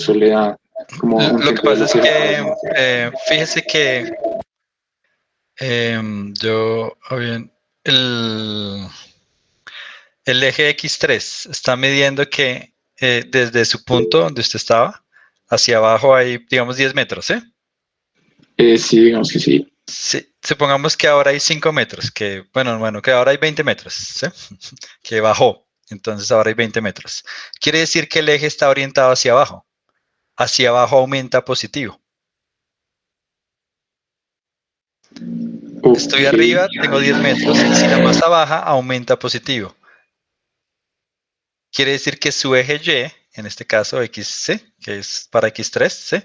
eso le da como un Lo que centro de pasa los es ejes. que, fíjese que bien, el, el eje X3 está midiendo que desde su punto donde usted estaba hacia abajo hay, digamos, 10 metros, ¿eh? Sí, digamos que sí. Sí, supongamos que ahora hay 5 metros, que, bueno, que ahora hay 20 metros, ¿sí? Que bajó, entonces ahora hay 20 metros. Quiere decir que el eje está orientado hacia abajo aumenta positivo. Estoy Ok, arriba, tengo 10 metros, y si la masa baja, aumenta positivo. Quiere decir que su eje Y, en este caso XC, que es para X3, ¿sí?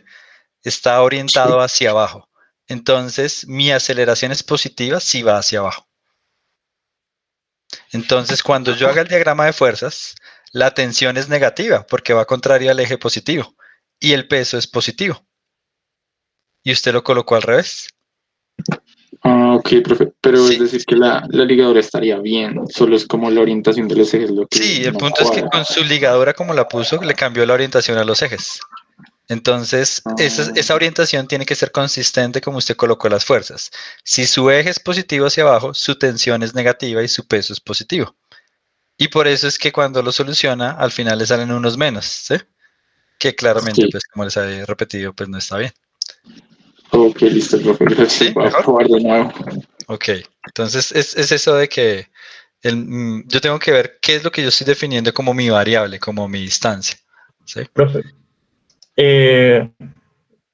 Está orientado sí. hacia abajo. Entonces, mi aceleración es positiva si va hacia abajo. Entonces, cuando yo haga el diagrama de fuerzas, la tensión es negativa porque va contraria al eje positivo y el peso es positivo. Y usted lo colocó al revés. Ah, ok, perfecto. Pero es Sí, decir que la ligadura estaría bien, solo es como la orientación de los ejes lo que sí, el no punto es que cuadra. con su ligadura, como la puso, le cambió la orientación a los ejes. Entonces, Ah, esa orientación tiene que ser consistente como usted colocó las fuerzas. Si su eje es positivo hacia abajo, su tensión es negativa y su peso es positivo. Y por eso es que cuando lo soluciona, al final le salen unos menos, ¿sí? Que claramente, sí. pues como les había repetido, pues no está bien. Ok, listo, profe, gracias. ¿Sí? Voy a ¿Mejor? probar de nuevo. Ok. Entonces, es eso de que yo tengo que ver qué es lo que yo estoy definiendo como mi variable, como mi distancia. ¿Sí? Profe, eh,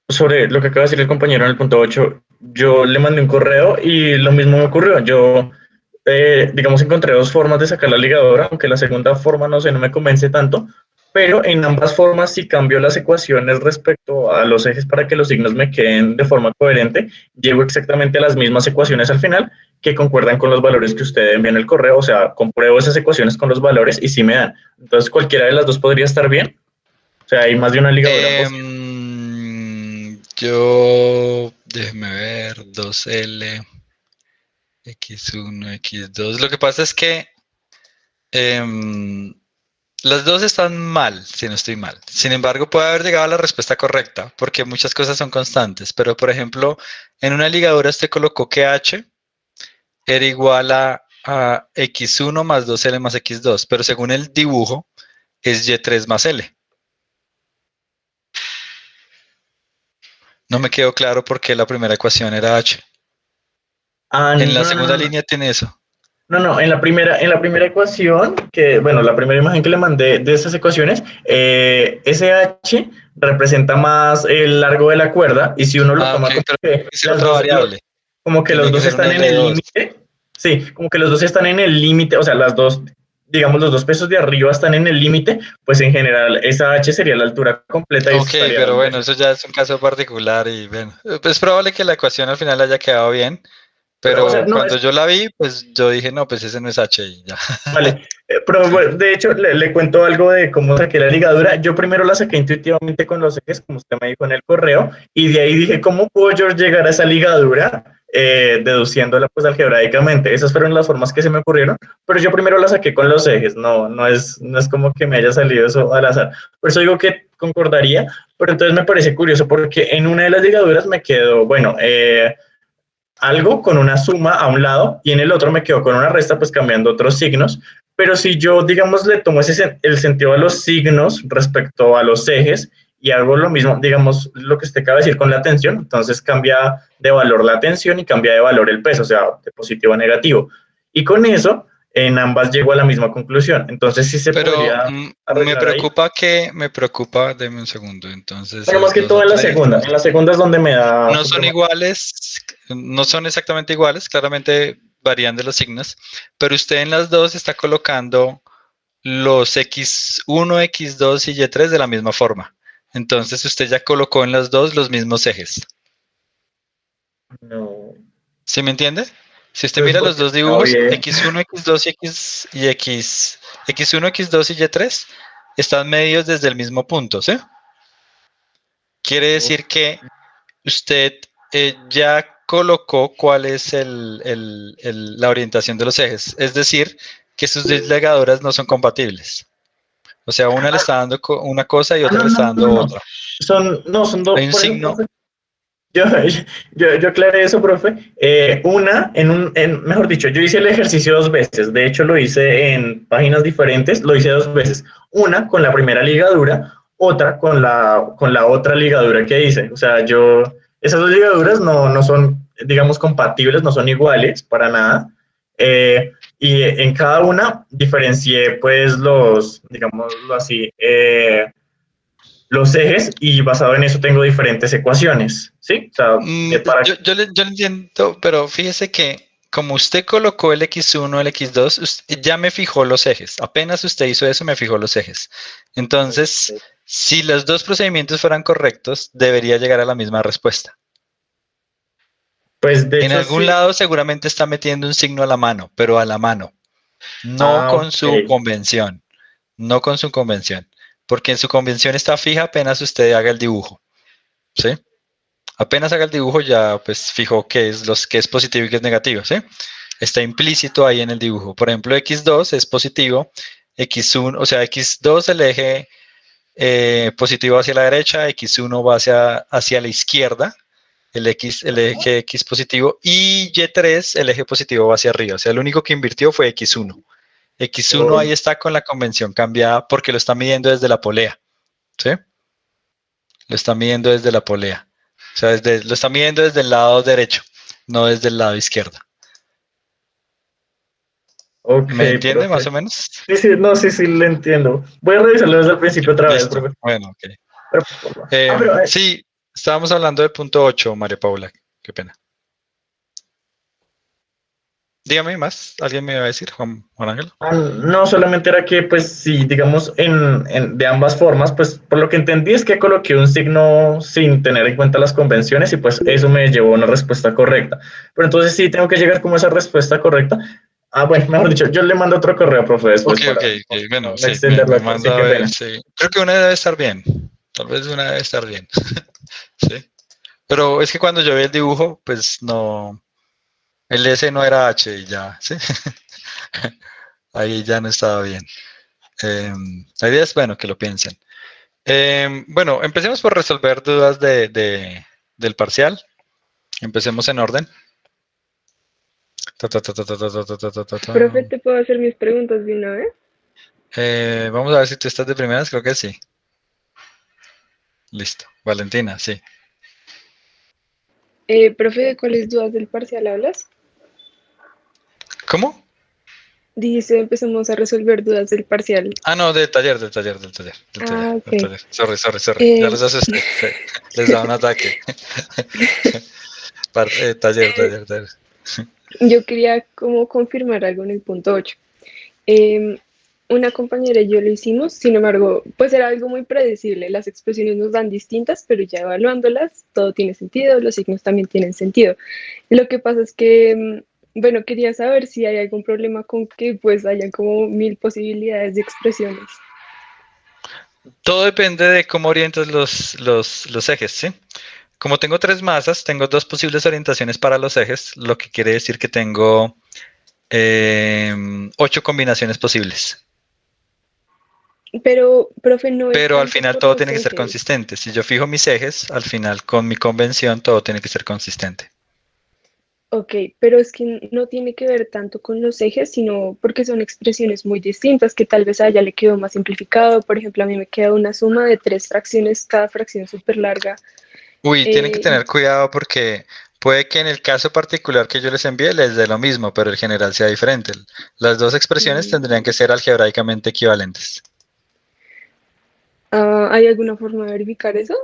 sobre lo que acaba de decir el compañero en el punto 8, yo le mandé un correo y lo mismo me ocurrió. Yo, digamos, encontré dos formas de sacar la ligadura, aunque la segunda forma no sé, no me convence tanto, pero en ambas formas si cambio las ecuaciones respecto a los ejes para que los signos me queden de forma coherente, llego exactamente a las mismas ecuaciones al final que concuerdan con los valores que usted envía en el correo, o sea, compruebo esas ecuaciones con los valores y sí me dan. Entonces, cualquiera de las dos podría estar bien. O sea, hay más de una ligadura posible. Déjeme ver, 2L, X1, X2. Lo que pasa es que em, las dos están mal, si no estoy mal. Sin embargo, puede haber llegado a la respuesta correcta, porque muchas cosas son constantes. Pero, por ejemplo, en una ligadura usted colocó que H era igual a X1 más 2L más X2, pero según el dibujo es Y3 más L. No me quedó claro por qué la primera ecuación era H. Ah, En la no, no, segunda no. línea tiene eso. No, no, en la primera ecuación, bueno, la primera imagen que le mandé de estas ecuaciones, SH representa más el largo de la cuerda, y si uno lo Ah, ok, toma como pero que tiene que ser las otra dos, variable. como que los Tiene que dos ser una están en el L2. límite, sí, como que los dos están en el límite, o sea, las dos, digamos, los dos pesos de arriba están en el límite, pues en general esa H sería la altura completa y eso Ok, estaría pero dando bueno, eso. eso ya es un caso particular y bueno, es probable que la ecuación al final haya quedado bien, Pero, o sea, pero no, cuando yo la vi, pues yo dije, no, pues ese no es H y ya. vale, pero Sí. bueno, de hecho le cuento algo de cómo saqué la ligadura. Yo primero la saqué intuitivamente con los ejes, como usted me dijo en el correo, y de ahí dije, ¿cómo puedo yo llegar a esa ligadura? Deduciéndola pues algebraicamente. Esas fueron las formas que se me ocurrieron, pero yo primero la saqué con los ejes, no es como que me haya salido eso al azar. Por eso digo que concordaría, pero entonces me parece curioso porque en una de las ligaduras me quedó, bueno, algo con una suma a un lado y en el otro me quedo con una resta, pues cambiando otros signos. Pero si yo, digamos, le tomo el sentido a los signos respecto a los ejes y hago lo mismo, digamos, lo que usted acaba de decir con la tensión, entonces cambia de valor la tensión y cambia de valor el peso, o sea, de positivo a negativo. Y con eso, en ambas llego a la misma conclusión. Entonces sí se Pero podría arreglar ahí. me preocupa, deme un segundo, entonces Pero más es que 2 todo a 3. en la segunda es donde me da No son problema. iguales, no son exactamente iguales, claramente varían de los signos, pero usted en las dos está colocando los X1, X2 y Y3 de la misma forma. Entonces usted ya colocó en las dos los mismos ejes. No, ¿Sí me entiende? Si usted pues mira los porque dos está dibujos, bien. X1, X2 X1, X2 y Y3 están medidos desde el mismo punto, ¿sí? Quiere decir que usted ya colocó cuál es la orientación de los ejes. Es decir, que sus dos ligaduras no son compatibles. O sea, una le está dando una cosa y Ah, otra no, le está no, no, dando no. otra. Son dos, Hay un por eso, signo. profe. Yo, yo aclaré eso, profe. Mejor dicho, yo hice el ejercicio 2 veces. De hecho, lo hice en páginas diferentes, lo hice 2 veces. Una con la primera ligadura, otra con la otra ligadura que hice. O sea, esas dos ligaduras no son, digamos, compatibles, no son iguales para nada. Y en cada una diferencié, pues, digámoslo así, los ejes y basado en eso tengo diferentes ecuaciones, ¿sí? O sea, Yo le entiendo, pero fíjese que como usted colocó el X1, el X2, ya me fijó los ejes. Apenas usted hizo eso, me fijó los ejes. Entonces, si los dos procedimientos fueran correctos, debería llegar a la misma respuesta. pues de En hecho algún sí. lado seguramente está metiendo un signo a la mano, pero a la mano, no Ah, con su ok. convención, no con su convención, porque en su convención está fija apenas usted haga el dibujo, ¿sí? Apenas haga el dibujo ya pues fijó qué es positivo y qué es negativo, ¿sí? Está implícito ahí en el dibujo. Por ejemplo, X2 es positivo, X1, o sea, X2 el eje positivo hacia la derecha, X1 va hacia la izquierda, el eje X positivo, y Y3 el eje positivo va hacia arriba. O sea, el único que invirtió fue X1. X1 Oh, ahí está con la convención cambiada porque lo está midiendo desde la polea, ¿sí? Lo está midiendo desde la polea. O sea, lo está midiendo desde el lado derecho, no desde el lado izquierdo. ok, ¿Me entiende más profe. o menos? Sí, sí, no, sí, sí, le entiendo. Voy a revisarlo desde el principio otra vez, Listo. profe. Bueno, ok. Pero, pero Sí, estábamos hablando del punto 8, María Paula. Qué pena. Dígame más. ¿Alguien me va a decir, Juan Ángel? no, solamente era que, pues, si digamos, de ambas formas, pues, por lo que entendí es que coloqué un signo sin tener en cuenta las convenciones y pues eso me llevó a una respuesta correcta. Pero entonces sí tengo que llegar como a esa respuesta correcta. Ah, bueno, mejor dicho, yo le mando otro correo, profe, después Ok, para ok, ok. Bueno, no sí, me, extenderla. me Sí, manda a qué ver, pena. sí. Creo que una debe estar bien. Tal vez una debe estar bien. Sí. Pero es que cuando yo vi el dibujo, pues no, el S no era H y ya, ¿sí? Ahí ya no estaba bien. La idea es, bueno, que lo piensen. Bueno, empecemos por resolver dudas del parcial. Empecemos en orden. Ta, ta, ta, ta, ta, ta, ta, ta, ta, ta, ta. Profe, ¿te puedo hacer mis preguntas de una vez? Vamos a ver si tú estás de primeras, creo que sí. Listo. Valentina, sí. Profe, ¿de cuáles dudas del parcial hablas? ¿Cómo? Dice, empezamos a resolver dudas del parcial. Ah, no, del taller. Ah, ok. Sorry. Ya Eh, los asusté. Sí. Les da un ataque. Taller. yo quería como confirmar algo en el punto 8. Eh, una compañera y yo lo hicimos, sin embargo, pues era algo muy predecible. Las expresiones nos dan distintas, pero ya evaluándolas, todo tiene sentido, los signos también tienen sentido. Lo que pasa es que, bueno, quería saber si hay algún problema con que pues haya como 1000 posibilidades de expresiones. Todo depende de cómo orientas los ejes, ¿sí? Como tengo tres masas, tengo dos posibles orientaciones para los ejes, lo que quiere decir que tengo 8 combinaciones posibles. Pero, profe, no es Pero al tanto final por todo los tiene que ser ejes. consistente. Si yo fijo mis ejes, al final con mi convención todo tiene que ser consistente. Ok, pero es que no tiene que ver tanto con los ejes, sino porque son expresiones muy distintas, que tal vez a ella le quedó más simplificado. Por ejemplo, a mí me queda una suma de 3 fracciones, cada fracción súper larga. Uy, tienen que Y tener cuidado porque puede que en el caso particular que yo les envíe les dé lo mismo, pero el general sea diferente. Las dos expresiones tendrían que ser algebraicamente equivalentes. ¿hay alguna forma de verificar eso?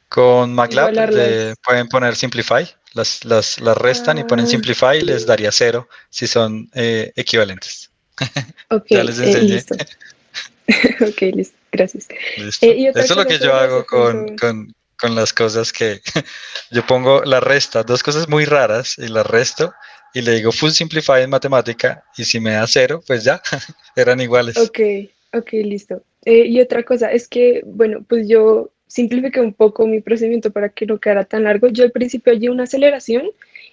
Con MATLAB Igualarlas. pueden poner Simplify, las restan y ponen Ah, Simplify y les daría 0 si son equivalentes. ok, Ya les enseñé. listo. Ok, listo, gracias. Listo. Y otra Esto es lo cosa que yo sobre ese hago punto. con las cosas que yo pongo la resta, dos cosas muy raras y las resto y le digo full simplify en matemática y si me da 0, pues ya, eran iguales. Ok, ok, listo. Y otra cosa es que, bueno, pues yo simplifiqué un poco mi procedimiento para que no quedara tan largo. Yo al principio hallé una aceleración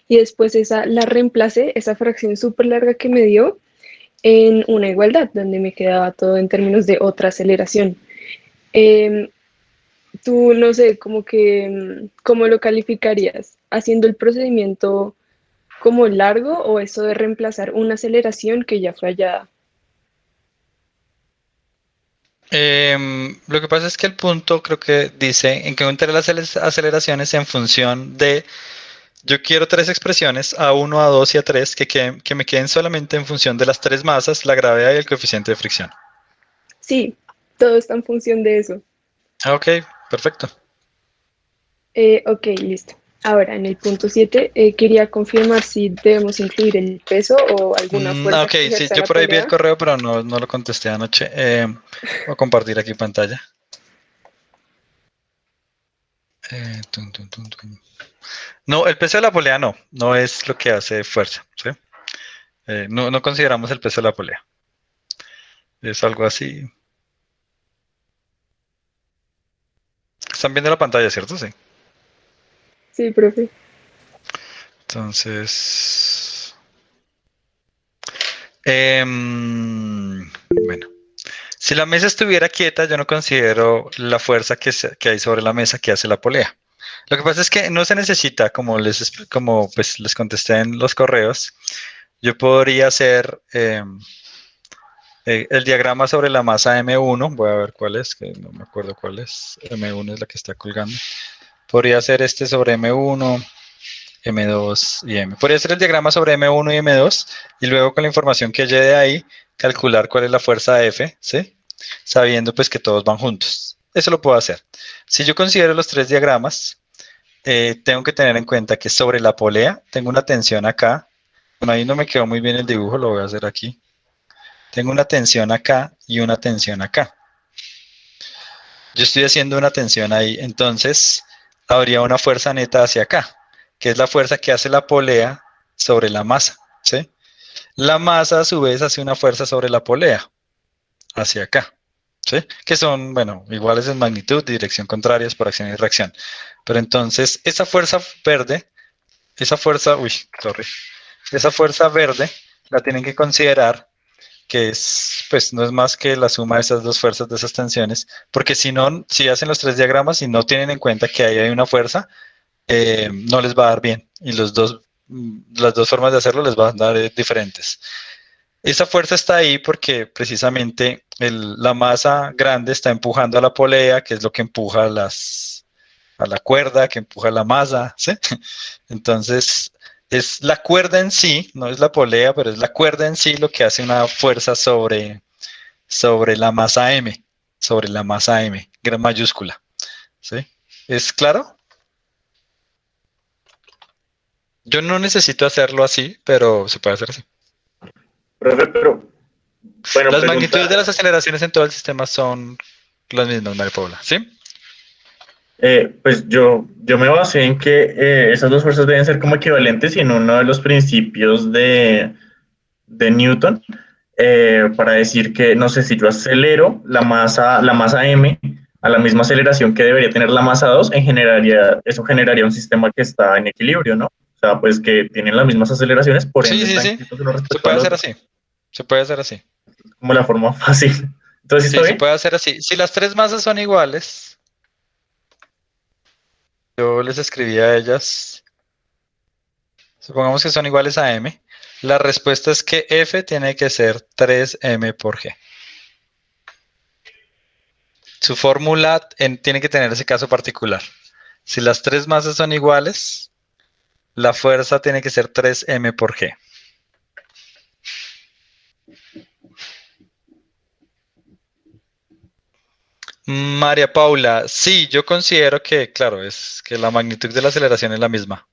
y después esa la reemplacé, esa fracción súper larga que me dio, en una igualdad, donde me quedaba todo en términos de otra aceleración. Em, Tú, no sé, como que, ¿cómo lo calificarías? ¿Haciendo el procedimiento como largo o eso de reemplazar una aceleración que ya fue hallada? Lo que pasa es que el punto creo que dice en que entre las aceleraciones en función de, yo quiero tres expresiones, A1, A2 y A3, que me queden solamente en función de las tres masas, la gravedad y el coeficiente de fricción. Sí, todo está en función de eso. Ok, perfecto. Ok, listo. Ahora, en el punto 7, quería confirmar si debemos incluir el peso o alguna fuerza Ok, que sí, ejerza yo la por ahí vi el polea. correo, pero no lo contesté anoche. Voy a compartir aquí pantalla. Tun, tun, tun. No, el peso de la polea no es lo que hace fuerza, ¿sí? No consideramos el peso de la polea. Es algo así. Están viendo la pantalla, ¿cierto? Sí. Sí, profe. Entonces, bueno, si la mesa estuviera quieta, yo no considero la fuerza que hay sobre la mesa que hace la polea. Lo que pasa es que no se necesita, como pues les contesté en los correos, yo podría hacer el diagrama sobre la masa M1, voy a ver cuál es, que no me acuerdo cuál es, M1 es la que está colgando. Podría hacer este sobre M1, M2 y M. Podría hacer el diagrama sobre M1 y M2 y luego con la información que haya de ahí, calcular cuál es la fuerza F, ¿sí? Sabiendo pues que todos van juntos. Eso lo puedo hacer. Si yo considero los tres diagramas, tengo que tener en cuenta que sobre la polea tengo una tensión acá. Bueno, ahí no me quedó muy bien el dibujo, lo voy a hacer aquí. Tengo una tensión acá y una tensión acá. Yo estoy haciendo una tensión ahí, entonces habría una fuerza neta hacia acá, que es la fuerza que hace la polea sobre la masa, ¿sí? La masa a su vez hace una fuerza sobre la polea hacia acá, ¿sí? Que son, bueno, iguales en magnitud y dirección contrarias por acción y reacción. Pero entonces esa fuerza verde, sorry, esa fuerza verde la tienen que considerar que es, pues no es más que la suma de esas dos fuerzas de esas tensiones, porque si no, si hacen los tres diagramas y no tienen en cuenta que ahí hay una fuerza, no les va a dar bien y las dos formas de hacerlo les van a dar diferentes. Esa fuerza está ahí porque precisamente la masa grande está empujando a la polea, que es lo que empuja a la cuerda, que empuja la masa, ¿sí? Entonces, es la cuerda en sí, no es la polea, pero es la cuerda en sí lo que hace una fuerza sobre la masa M, sobre la masa M, gran mayúscula, ¿sí? ¿Es claro? Yo no necesito hacerlo así, pero se puede hacer así. Profe, pero, bueno, Las magnitudes de pregunta. las aceleraciones en todo el sistema son las mismas, María Paula, ¿sí? Pues yo me basé en que esas dos fuerzas deben ser como equivalentes y en uno de los principios de Newton para decir que, no sé, si yo acelero la masa m a la misma aceleración que debería tener la masa 2 eso generaría un sistema que está en equilibrio, ¿no? O sea, pues que tienen las mismas aceleraciones, por Sí, ende sí, están sí. quietos uno Se respecto puede al hacer otro, así. Se puede hacer así. como la forma fácil. Entonces, ¿sí está Sí, se bien? puede hacer así. Si las tres masas son iguales, yo les escribí a ellas, supongamos que son iguales a M, la respuesta es que F tiene que ser 3M por G. Su fórmula tiene que tener ese caso particular. Si las tres masas son iguales, la fuerza tiene que ser 3M por G. María Paula, sí, yo considero que, claro, es que la magnitud de la aceleración es la misma.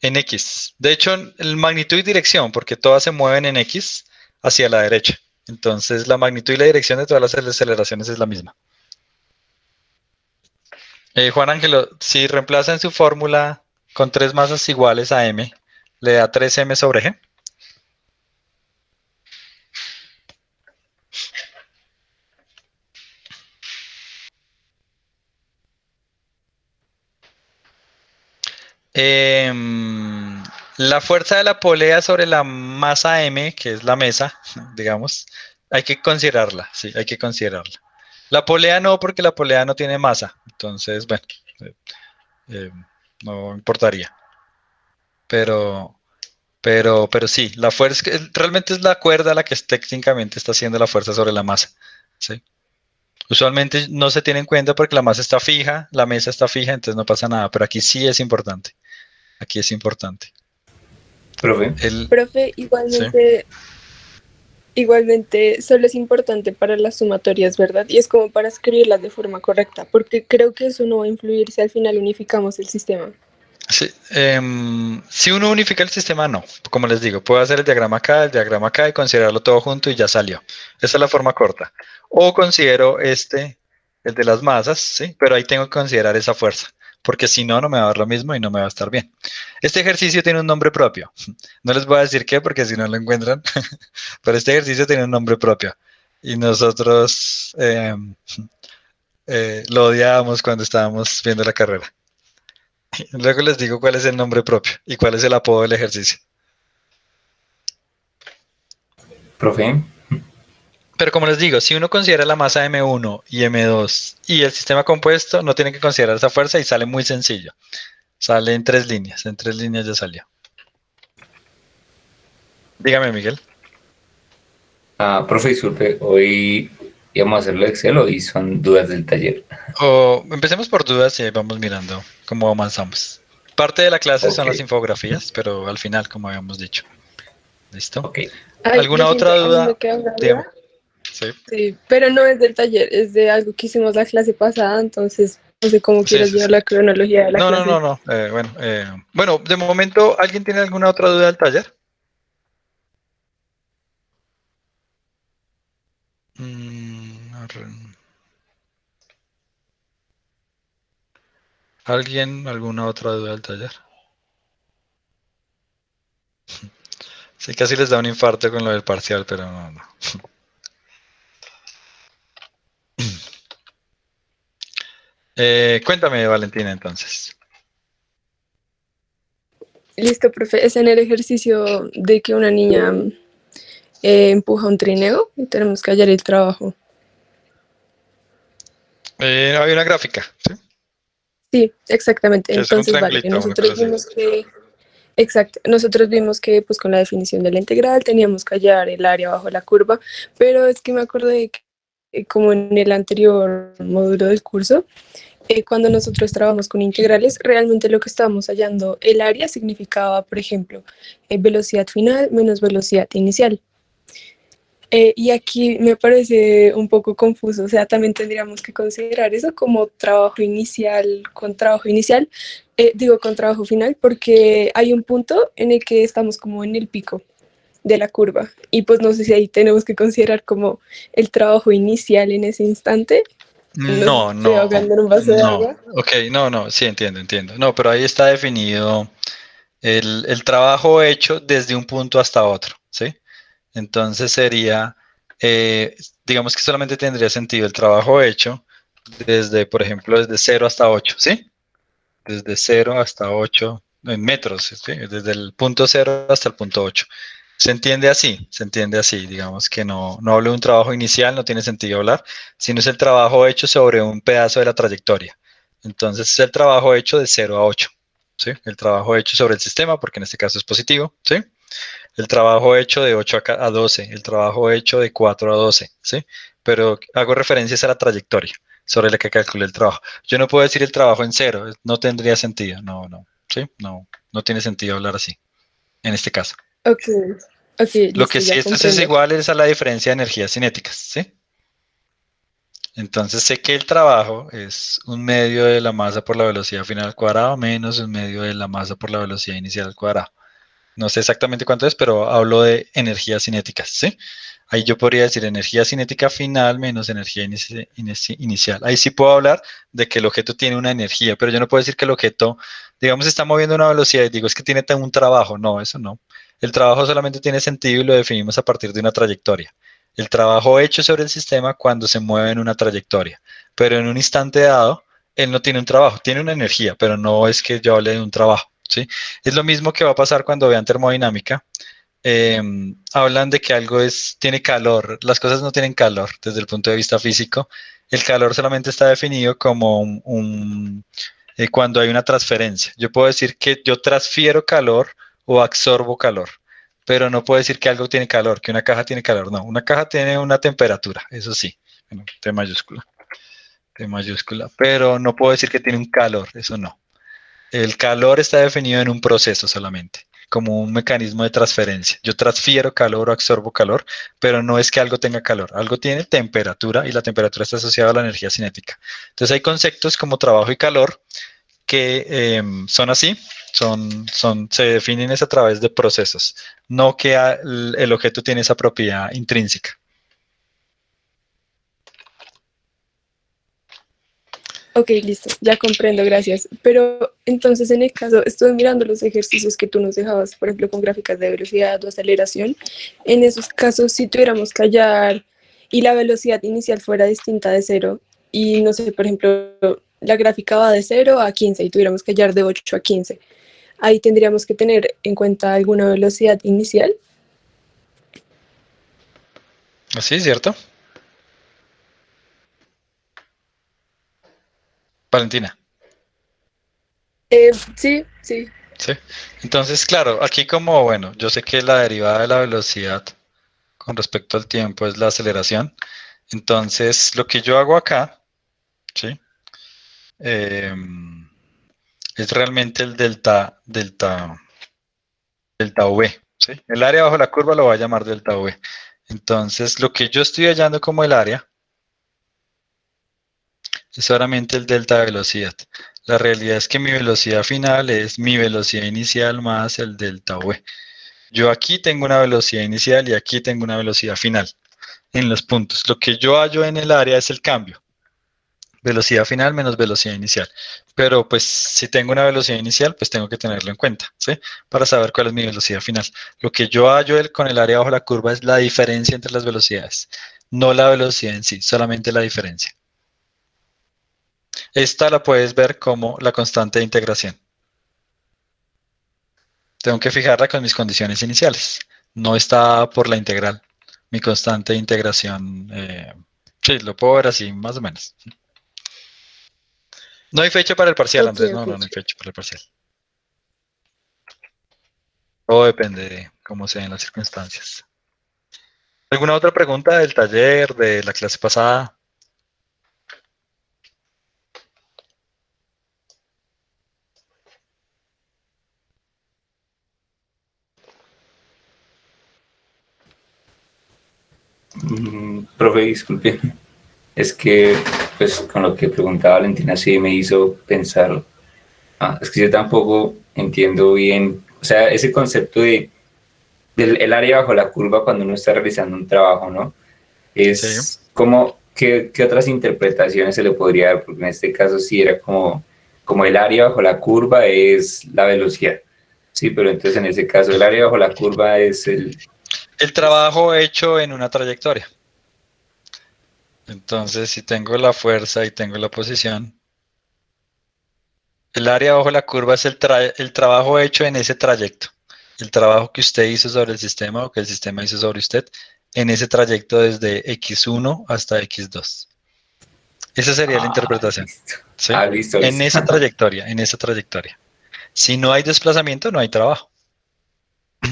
En X. De hecho, en magnitud y dirección, porque todas se mueven en X hacia la derecha. Entonces, la magnitud y la dirección de todas las aceleraciones es la misma. Juan Ángelo, si reemplaza en su fórmula con tres masas iguales a M, le da 3M sobre G. La fuerza de la polea sobre la masa M, que es la mesa, digamos, hay que considerarla, sí, hay que considerarla. La polea no, porque la polea no tiene masa, entonces, bueno, eh, eh, no importaría. Pero, pero sí, la fuerza, realmente es la cuerda la que técnicamente está haciendo la fuerza sobre la masa, ¿sí? Usualmente no se tiene en cuenta porque la masa está fija, la mesa está fija, entonces no pasa nada, pero aquí sí es importante, aquí es importante. Profe, Profe, Sí. igualmente solo es importante para las sumatorias, ¿verdad? Y es como para escribirlas de forma correcta, porque creo que eso no va a influir si al final unificamos el sistema. Sí, si uno unifica el sistema, no. Como les digo, puedo hacer el diagrama acá y considerarlo todo junto y ya salió. Esa es la forma corta. O considero el de las masas, ¿sí? Pero ahí tengo que considerar esa fuerza, porque si no, no me va a dar lo mismo y no me va a estar bien. Este ejercicio tiene un nombre propio. No les voy a decir qué, porque si no lo encuentran, pero este ejercicio tiene un nombre propio. Y nosotros lo odiábamos cuando estábamos viendo la carrera. Luego les digo cuál es el nombre propio y cuál es el apodo del ejercicio. profe, Pero como les digo, si uno considera la masa M1 y M2 y el sistema compuesto, no tiene que considerar esa fuerza y sale muy sencillo. Sale en 3 líneas ya salió. Dígame, Miguel. profe, disculpe, hoy íbamos a hacerlo de Excel y son dudas del taller. O empecemos por dudas y ahí vamos mirando cómo avanzamos. Parte de la clase son Ok, las infografías, pero al final, como habíamos dicho. ¿Listo? ok. Ay, lo ¿Alguna siento, otra a mí me duda? queda una Dígame. duda. Sí, Sí, pero no es del taller, es de algo que hicimos la clase pasada, entonces no sé cómo sí, quieras sí, llevar sí. la cronología de la No, no, no, clase. no. Bueno, de momento, ¿alguien tiene alguna otra duda del taller? ¿Alguien? ¿Alguna otra duda del taller? Sí, casi les da un infarto con lo del parcial, pero no, no. Cuéntame, Valentina, entonces. Listo, profe, es en el ejercicio de que una niña empuja un trineo y tenemos que hallar el trabajo. Hay una gráfica, ¿sí? Sí, exactamente. Que es un Entonces, vale, triangulito, una cosa así. nosotros vimos que pues con la definición de la integral teníamos que hallar el área bajo la curva, pero es que me acordé que como en el anterior módulo del curso, cuando nosotros trabajamos con integrales, realmente lo que estábamos hallando, el área significaba, por ejemplo, velocidad final menos velocidad inicial. Y aquí me parece un poco confuso, o sea, también tendríamos que considerar eso como trabajo inicial con trabajo inicial, digo con trabajo final, porque hay un punto en el que estamos como en el pico de la curva y pues no sé si ahí tenemos que considerar como el trabajo inicial en ese instante. No No, estoy no, ahogando en un vaso de no. agua. Ok, no, no, sí, entiendo, entiendo. No, pero ahí está definido el trabajo hecho desde un punto hasta otro, ¿sí? Entonces sería, eh, digamos que solamente tendría sentido el trabajo hecho desde, por ejemplo, desde 0 hasta 8, ¿sí? Desde 0 hasta 8 en metros, ¿sí? Desde el punto 0 hasta el punto 8. Se entiende así, digamos que no hablo de un trabajo inicial, no tiene sentido hablar, sino es el trabajo hecho sobre un pedazo de la trayectoria. Entonces es el trabajo hecho de 0 a 8, ¿sí? El trabajo hecho sobre el sistema, porque en este caso es positivo, ¿sí? El trabajo hecho de 8 a 12, el trabajo hecho de 4 a 12, ¿sí? Pero hago referencias a la trayectoria sobre la que calculé el trabajo. Yo no puedo decir el trabajo en cero, no tendría sentido, no, no, ¿sí? No tiene sentido hablar así, en este caso. Ok, ok, Lo que listo, sí ya esto es comprendo. igual es a la diferencia de energías cinéticas, ¿sí? Entonces sé que el trabajo es un medio de la masa por la velocidad final al cuadrado menos un medio de la masa por la velocidad inicial al cuadrado. No sé exactamente cuánto es, pero hablo de energías cinéticas, ¿sí? Ahí yo podría decir energía cinética final menos energía inicial. Ahí sí puedo hablar de que el objeto tiene una energía, pero yo no puedo decir que el objeto, digamos, está moviendo a una velocidad y digo, es que tiene un trabajo. No, eso no. El trabajo solamente tiene sentido y lo definimos a partir de una trayectoria. El trabajo hecho sobre el sistema cuando se mueve en una trayectoria, pero en un instante dado, él no tiene un trabajo, tiene una energía, pero no es que yo hable de un trabajo, ¿sí? Es lo mismo que va a pasar cuando vean termodinámica. Hablan de que algo tiene calor. Las cosas no tienen calor desde el punto de vista físico. El calor solamente está definido como cuando hay una transferencia. Yo puedo decir que yo transfiero calor o absorbo calor, pero no puedo decir que algo tiene calor, que una caja tiene calor. No, una caja tiene una temperatura, eso sí, bueno, T mayúscula, pero no puedo decir que tiene un calor, eso no. El calor está definido en un proceso solamente, como un mecanismo de transferencia. Yo transfiero calor o absorbo calor, pero no es que algo tenga calor. Algo tiene temperatura y la temperatura está asociada a la energía cinética. Entonces hay conceptos como trabajo y calor que son así, se definen es a través de procesos, no que el objeto tiene esa propiedad intrínseca. Ok, listo, ya comprendo, gracias. Pero entonces en el caso, estuve mirando los ejercicios que tú nos dejabas, por ejemplo, con gráficas de velocidad o aceleración. En esos casos, si tuviéramos que hallar y la velocidad inicial fuera distinta de cero, y no sé, por ejemplo, la gráfica va de 0 a 15 y tuviéramos que hallar de 8 a 15, ahí tendríamos que tener en cuenta alguna velocidad inicial. ¿Así, cierto? Valentina. Sí, sí. Sí. Entonces, claro, aquí como, bueno, yo sé que la derivada de la velocidad con respecto al tiempo es la aceleración. Entonces, lo que yo hago acá, ¿sí? Em, es realmente el delta V, ¿sí? El área bajo la curva lo voy a llamar delta V. Entonces, lo que yo estoy hallando como el área es solamente el delta de velocidad. La realidad es que mi velocidad final es mi velocidad inicial más el delta V. Yo aquí tengo una velocidad inicial y aquí tengo una velocidad final en los puntos. Lo que yo hallo en el área es el cambio. Velocidad final menos velocidad inicial. Pero pues si tengo una velocidad inicial, pues tengo que tenerlo en cuenta, ¿sí? Para saber cuál es mi velocidad final. Lo que yo hallo con el área bajo la curva es la diferencia entre las velocidades, no la velocidad en sí, solamente la diferencia. Esta la puedes ver como la constante de integración. Tengo que fijarla con mis condiciones iniciales. No está por la integral. Mi constante de integración, sí, lo puedo ver así, más o menos. No hay fecha para el parcial, Ok, Andrés. No, ok. no hay fecha para el parcial. Todo depende de cómo sean las circunstancias. ¿Alguna otra pregunta del taller, de la clase pasada? Profe, disculpe. Es que, pues, con lo que preguntaba Valentina, sí me hizo pensar. Es que yo tampoco entiendo bien, o sea, ese concepto del el área bajo la curva cuando uno está realizando un trabajo, ¿no? Sí. Es como, ¿qué otras interpretaciones se le podría dar? Porque en este caso sí era como el área bajo la curva es la velocidad. Sí, pero entonces en ese caso el área bajo la curva es El es- trabajo hecho en una trayectoria. Entonces, si tengo la fuerza y tengo la posición, el área bajo la curva es el trabajo hecho en ese trayecto. El trabajo que usted hizo sobre el sistema o que el sistema hizo sobre usted en ese trayecto desde X1 hasta X2. Esa sería la interpretación, listo. ¿sí? Listo, En listo. esa trayectoria, en esa trayectoria. Si no hay desplazamiento, no hay trabajo.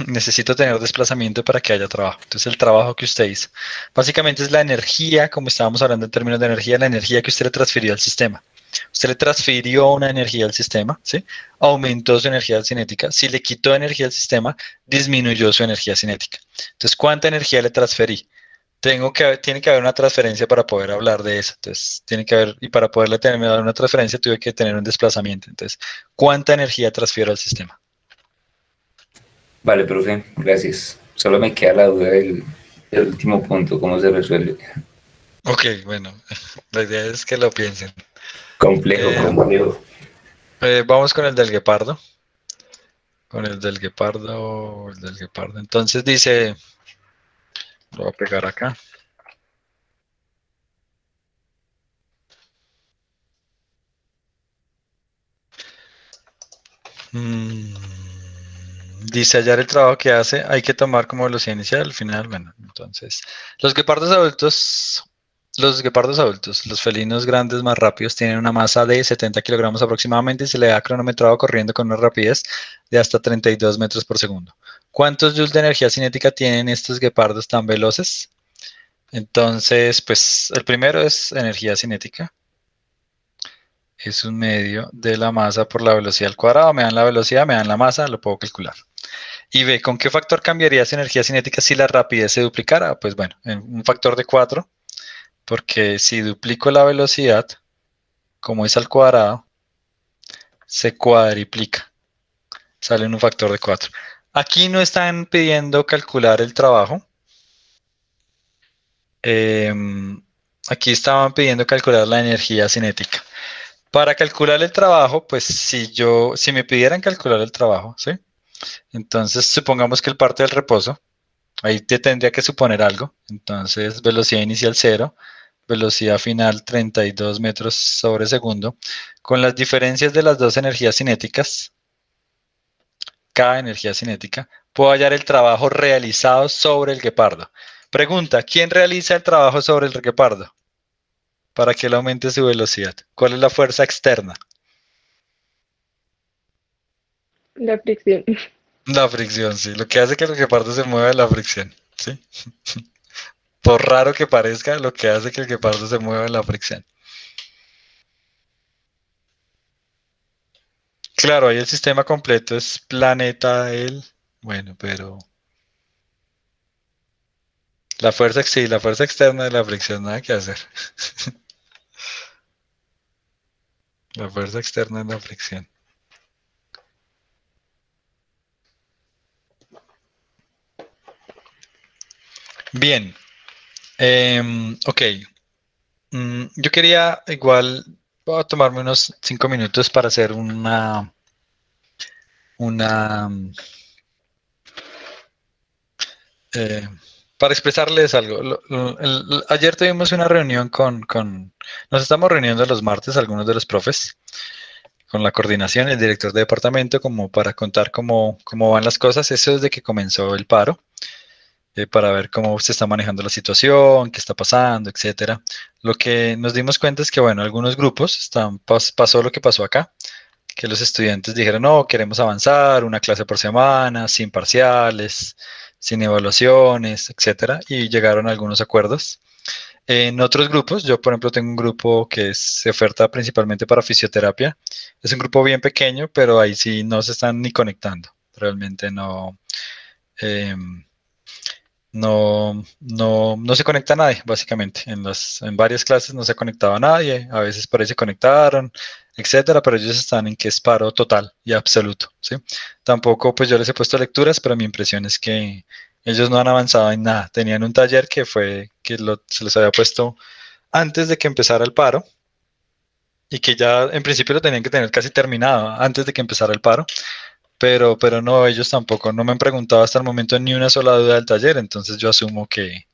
Necesito tener desplazamiento para que haya trabajo. Entonces, el trabajo que usted hizo. Básicamente es la energía, como estábamos hablando en términos de energía, la energía que usted le transfirió al sistema. Usted le transfirió una energía al sistema, ¿sí? Aumentó su energía cinética. Si le quitó energía al sistema, disminuyó su energía cinética. Entonces, ¿cuánta energía le transferí? Tiene que haber una transferencia para poder hablar de eso. Entonces, tiene que haber, y para poderle tener una transferencia, tuve que tener un desplazamiento. Entonces, ¿cuánta energía transfiero al sistema? Vale, profe, gracias. Solo me queda la duda del último punto, ¿cómo se resuelve? Ok, bueno, la idea es que lo piensen. Complejo, Eh, complejo. vamos con el del guepardo. Con el del guepardo. Entonces dice, lo voy a pegar acá. Mm, Dice hallar el trabajo que hace, hay que tomar como velocidad inicial al final. Bueno, entonces, los guepardos adultos, los felinos grandes más rápidos tienen una masa de 70 kilogramos aproximadamente y se le da cronometrado corriendo con una rapidez de hasta 32 metros por segundo. ¿Cuántos joules de energía cinética tienen estos guepardos tan veloces? Entonces, pues el primero es energía cinética. Es un medio de la masa por la velocidad al cuadrado. Me dan la velocidad, me dan la masa, lo puedo calcular. Y B, ¿con qué factor cambiaría esa energía cinética si la rapidez se duplicara? Pues bueno, en un factor de 4, porque si duplico la velocidad, como es al cuadrado, se cuadriplica. Sale en un factor de 4. Aquí no están pidiendo calcular el trabajo. Aquí estaban pidiendo calcular la energía cinética. Para calcular el trabajo, pues si me pidieran calcular el trabajo, ¿sí? Entonces supongamos que el parte del reposo, ahí te tendría que suponer algo. Entonces velocidad inicial 0, velocidad final 32 metros sobre segundo. Con las diferencias de las dos energías cinéticas, cada energía cinética, puedo hallar el trabajo realizado sobre el guepardo. Pregunta, ¿quién realiza el trabajo sobre el guepardo? Para que él aumente su velocidad. ¿Cuál es la fuerza externa? La fricción. La fricción, sí. Lo que hace que el guepardo se mueva es la fricción, ¿sí? Por raro que parezca, lo que hace que el guepardo se mueva es la fricción. Claro, ahí el sistema completo es planeta, él. Bueno, pero la fuerza, sí, la fuerza externa de la fricción, nada que hacer. La fuerza externa de la fricción. Bien. Ok. Yo quería igual, voy a tomarme unos 5 minutos para hacer una, eh, para expresarles algo. Ayer tuvimos una reunión nos estamos reuniendo los martes, algunos de los profes, con la coordinación, el director de departamento, como para contar cómo van las cosas. Eso desde que comenzó el paro, para ver cómo se está manejando la situación, qué está pasando, etcétera. Lo que nos dimos cuenta es que, bueno, algunos grupos pasó lo que pasó acá, que los estudiantes dijeron, no, queremos avanzar, una clase por semana, sin parciales, sin evaluaciones, etcétera, y llegaron a algunos acuerdos. En otros grupos, yo por ejemplo tengo un grupo que se oferta principalmente para fisioterapia. Es un grupo bien pequeño, pero ahí sí no se están ni conectando. Realmente no, em, no se conecta nadie, básicamente. En varias clases no se conectaba nadie, a veces por ahí se conectaron, etcétera, pero ellos están en que es paro total y absoluto, ¿sí? Tampoco, pues yo les he puesto lecturas, pero mi impresión es que ellos no han avanzado en nada. Tenían un taller se les había puesto antes de que empezara el paro y que ya en principio lo tenían que tener casi terminado antes de que empezara el paro. Pero no, ellos tampoco, no me han preguntado hasta el momento ni una sola duda del taller, entonces yo asumo que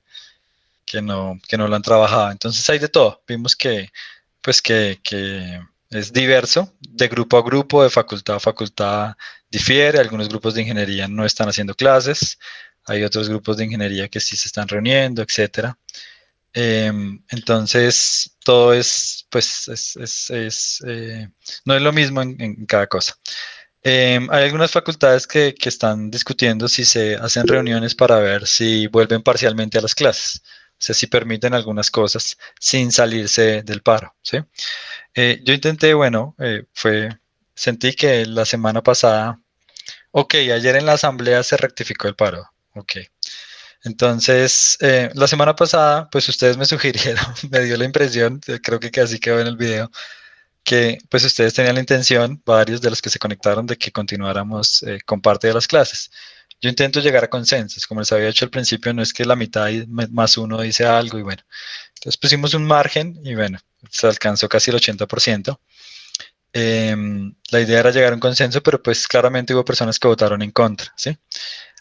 no lo han trabajado. Entonces hay de todo. Vimos pues que es diverso, de grupo a grupo, de facultad a facultad difiere. Algunos grupos de ingeniería no están haciendo clases, hay otros grupos de ingeniería que sí se están reuniendo, etcétera. Entonces, todo pues, no es lo mismo en cada cosa. Hay algunas facultades que están discutiendo si se hacen reuniones para ver si vuelven parcialmente a las clases, o sea, si permiten algunas cosas sin salirse del paro, ¿sí? Yo intenté, bueno, sentí que la semana pasada, ok, ayer en la asamblea se rectificó el paro, ok. Entonces, la semana pasada, pues ustedes me sugirieron, me dio la impresión, creo que así quedó en el video, que pues ustedes tenían la intención, varios de los que se conectaron, de que continuáramos con parte de las clases. Yo intento llegar a consensos, como les había dicho al principio, no es que la mitad más uno dice algo y bueno, entonces pusimos un margen y bueno, se alcanzó casi el 80%. La idea era llegar a un consenso, pero pues claramente hubo personas que votaron en contra, ¿sí?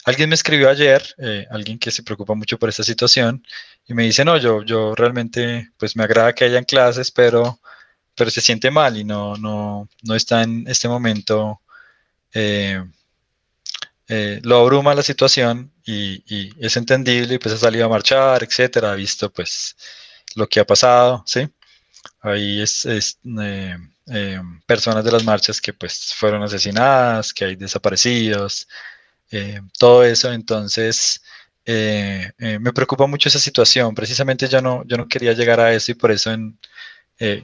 Alguien me escribió ayer, alguien que se preocupa mucho por esta situación, y me dice, no, yo realmente, pues me agrada que hayan clases, pero se siente mal y no está en este momento eh, lo abruma la situación y es entendible y pues ha salido a marchar, etcétera, ha visto pues lo que ha pasado, ¿sí? Ahí personas de las marchas que pues fueron asesinadas, que hay desaparecidos, todo eso. Entonces me preocupa mucho esa situación. Precisamente yo no quería llegar a eso y por eso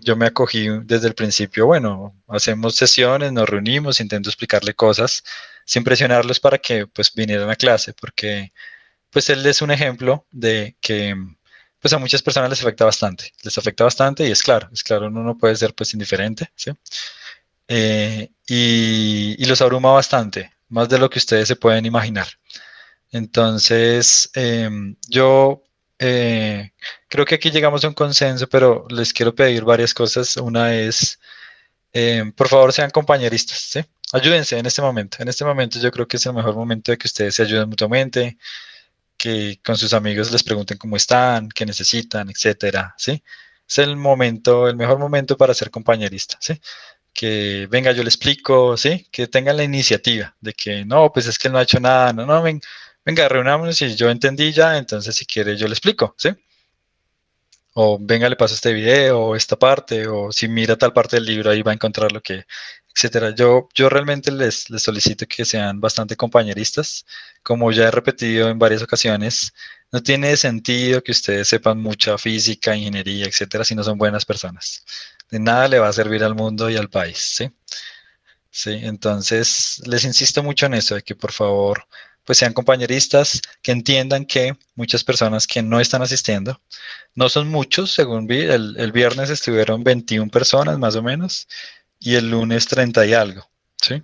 yo me acogí desde el principio. Bueno, hacemos sesiones, nos reunimos, intento explicarle cosas sin presionarlos para que pues vinieran a clase, porque pues él es un ejemplo de que pues a muchas personas les afecta bastante y es claro, uno no puede ser pues indiferente, ¿sí? Y los abruma bastante, más de lo que ustedes se pueden imaginar. Entonces, yo eh, creo que aquí llegamos a un consenso, pero les quiero pedir varias cosas. Una es, por favor, sean compañeristas, ¿sí? Ayúdense en este momento. En este momento yo creo que es el mejor momento de que ustedes se ayuden mutuamente, que con sus amigos les pregunten cómo están, qué necesitan, etcétera, ¿sí? Es el momento, el mejor momento para ser compañerista, ¿sí? Que venga, yo le explico, ¿sí? Que tengan la iniciativa de que no, pues es que él no ha hecho nada, venga, reunámonos y yo entendí ya, entonces si quiere yo le explico, ¿sí? O venga, le paso este video, o esta parte, o si mira tal parte del libro, ahí va a encontrar lo que, etcétera. Yo realmente les solicito que sean bastante compañeristas. Como ya he repetido en varias ocasiones, no tiene sentido que ustedes sepan mucha física, ingeniería, etcétera, si no son buenas personas. De nada le va a servir al mundo y al país, ¿sí? Sí, entonces les insisto mucho en eso, de que por favor pues sean compañeristas, que entiendan que muchas personas que no están asistiendo, no son muchos, según vi, el viernes estuvieron 21 personas más o menos y el lunes 30 y algo, ¿sí?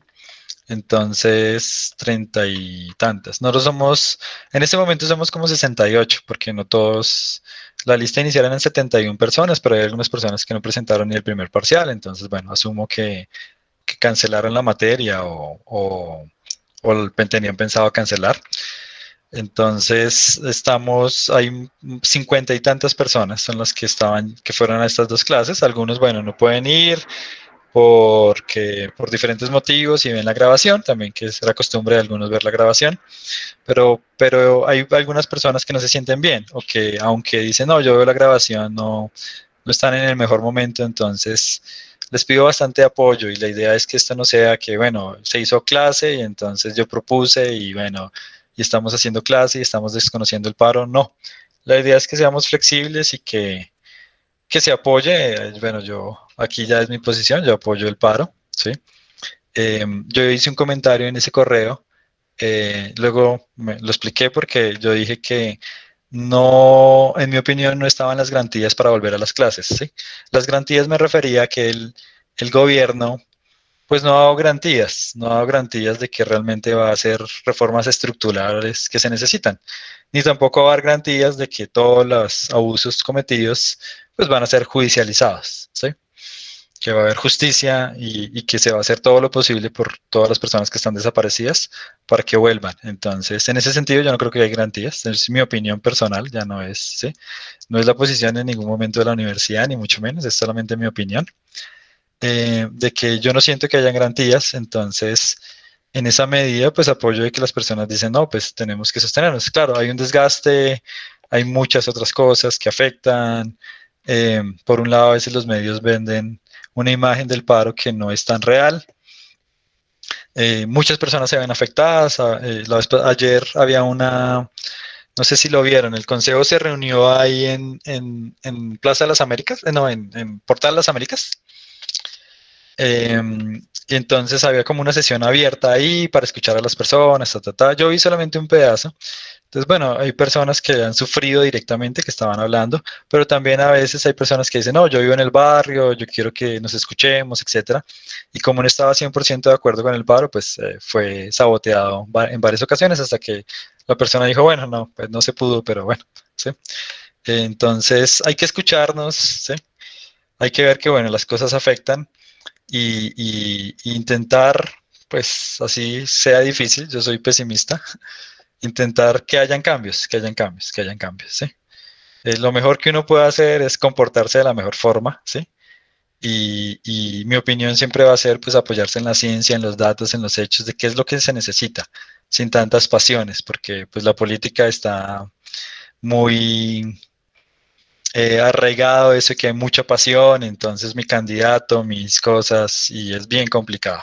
Entonces 30 y tantas. Nosotros somos, en este momento somos como 68, porque no todos, la lista inicial eran 71 personas, pero hay algunas personas que no presentaron ni el primer parcial, entonces bueno, asumo que cancelaron la materia tenían pensado cancelar. Entonces hay 50 y tantas personas son las que que fueron a estas dos clases. Algunos, bueno, no pueden ir por diferentes motivos y ven la grabación, también que es la costumbre de algunos ver la grabación, pero hay algunas personas que no se sienten bien o que aunque dicen, no, yo veo la grabación, no están en el mejor momento, entonces les pido bastante apoyo y la idea es que esto no sea que, bueno, se hizo clase y entonces yo propuse y bueno, y estamos haciendo clase y estamos desconociendo el paro, no. La idea es que seamos flexibles y que se apoye, bueno, yo aquí ya es mi posición, yo apoyo el paro, ¿sí? Yo hice un comentario en ese correo, luego lo expliqué porque yo dije que no, en mi opinión, no estaban las garantías para volver a las clases, ¿sí? Las garantías me refería a que el gobierno, pues no ha dado garantías, no ha dado garantías de que realmente va a hacer reformas estructurales que se necesitan, ni tampoco va a dar garantías de que todos los abusos cometidos, pues van a ser judicializados, ¿sí? Que va a haber justicia y que se va a hacer todo lo posible por todas las personas que están desaparecidas para que vuelvan. Entonces, en ese sentido, yo no creo que hay garantías, es mi opinión personal, ya no es, ¿sí? No es la posición en ningún momento de la universidad, ni mucho menos, es solamente mi opinión, de que yo no siento que haya garantías, entonces, en esa medida, pues apoyo de que las personas dicen, no, pues tenemos que sostenernos. Claro, hay un desgaste, hay muchas otras cosas que afectan. Por un lado, a veces los medios venden una imagen del paro que no es tan real. Muchas personas se ven afectadas. Ayer había no sé si lo vieron, el consejo se reunió ahí en Plaza de las Américas, no, en Portal de las Américas. Y entonces había como una sesión abierta ahí para escuchar a las personas, ta, ta, ta. Yo vi solamente un pedazo. Entonces, bueno, hay personas que han sufrido directamente, que estaban hablando, pero también a veces hay personas que dicen, no, yo vivo en el barrio, yo quiero que nos escuchemos, etcétera. Y como no estaba 100% de acuerdo con el paro, pues fue saboteado en varias ocasiones hasta que la persona dijo, bueno, no, pues no se pudo, pero bueno, ¿sí? Entonces, hay que escucharnos, ¿sí? Hay que ver que, bueno, las cosas afectan y intentar, pues así sea difícil, yo soy pesimista, intentar que hayan cambios, que hayan cambios, que hayan cambios, ¿sí? Lo mejor que uno puede hacer es comportarse de la mejor forma, ¿sí? y mi opinión siempre va a ser pues apoyarse en la ciencia, en los datos, en los hechos de qué es lo que se necesita, sin tantas pasiones, porque pues la política está muy arraigado eso que hay mucha pasión, entonces mi candidato, mis cosas, y es bien complicado.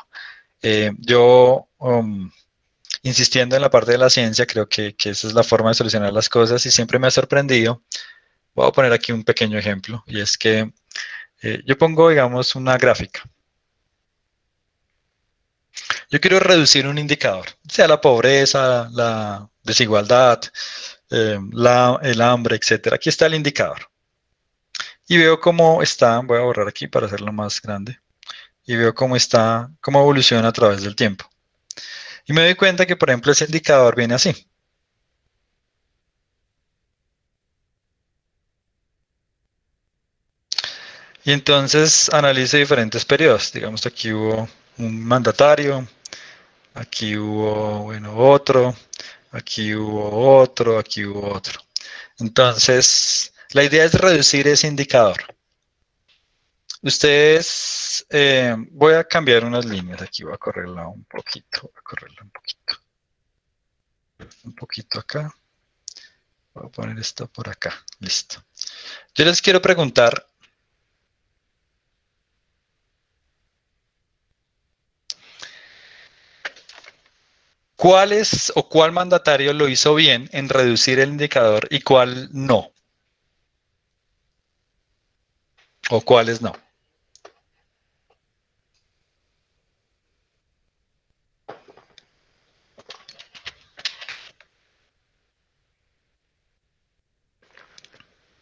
Yo insistiendo en la parte de la ciencia, creo que esa es la forma de solucionar las cosas y siempre me ha sorprendido. Voy a poner aquí un pequeño ejemplo y es que yo pongo, digamos, una gráfica. Yo quiero reducir un indicador, sea la pobreza, la desigualdad, el hambre, etcétera. Aquí está el indicador. Y veo cómo está, voy a borrar aquí para hacerlo más grande, y veo cómo está, cómo evoluciona a través del tiempo. Y me doy cuenta que, por ejemplo, ese indicador viene así. Y entonces analice diferentes periodos. Digamos, aquí hubo un mandatario, aquí hubo, bueno, otro, aquí hubo otro, aquí hubo otro. Entonces, la idea es reducir ese indicador. Ustedes, voy a cambiar unas líneas aquí, voy a correrla un poquito, voy a correrla un poquito acá. Voy a poner esto por acá, listo. Yo les quiero preguntar, ¿cuál es o cuál mandatario lo hizo bien en reducir el indicador y cuál no? ¿O cuáles no?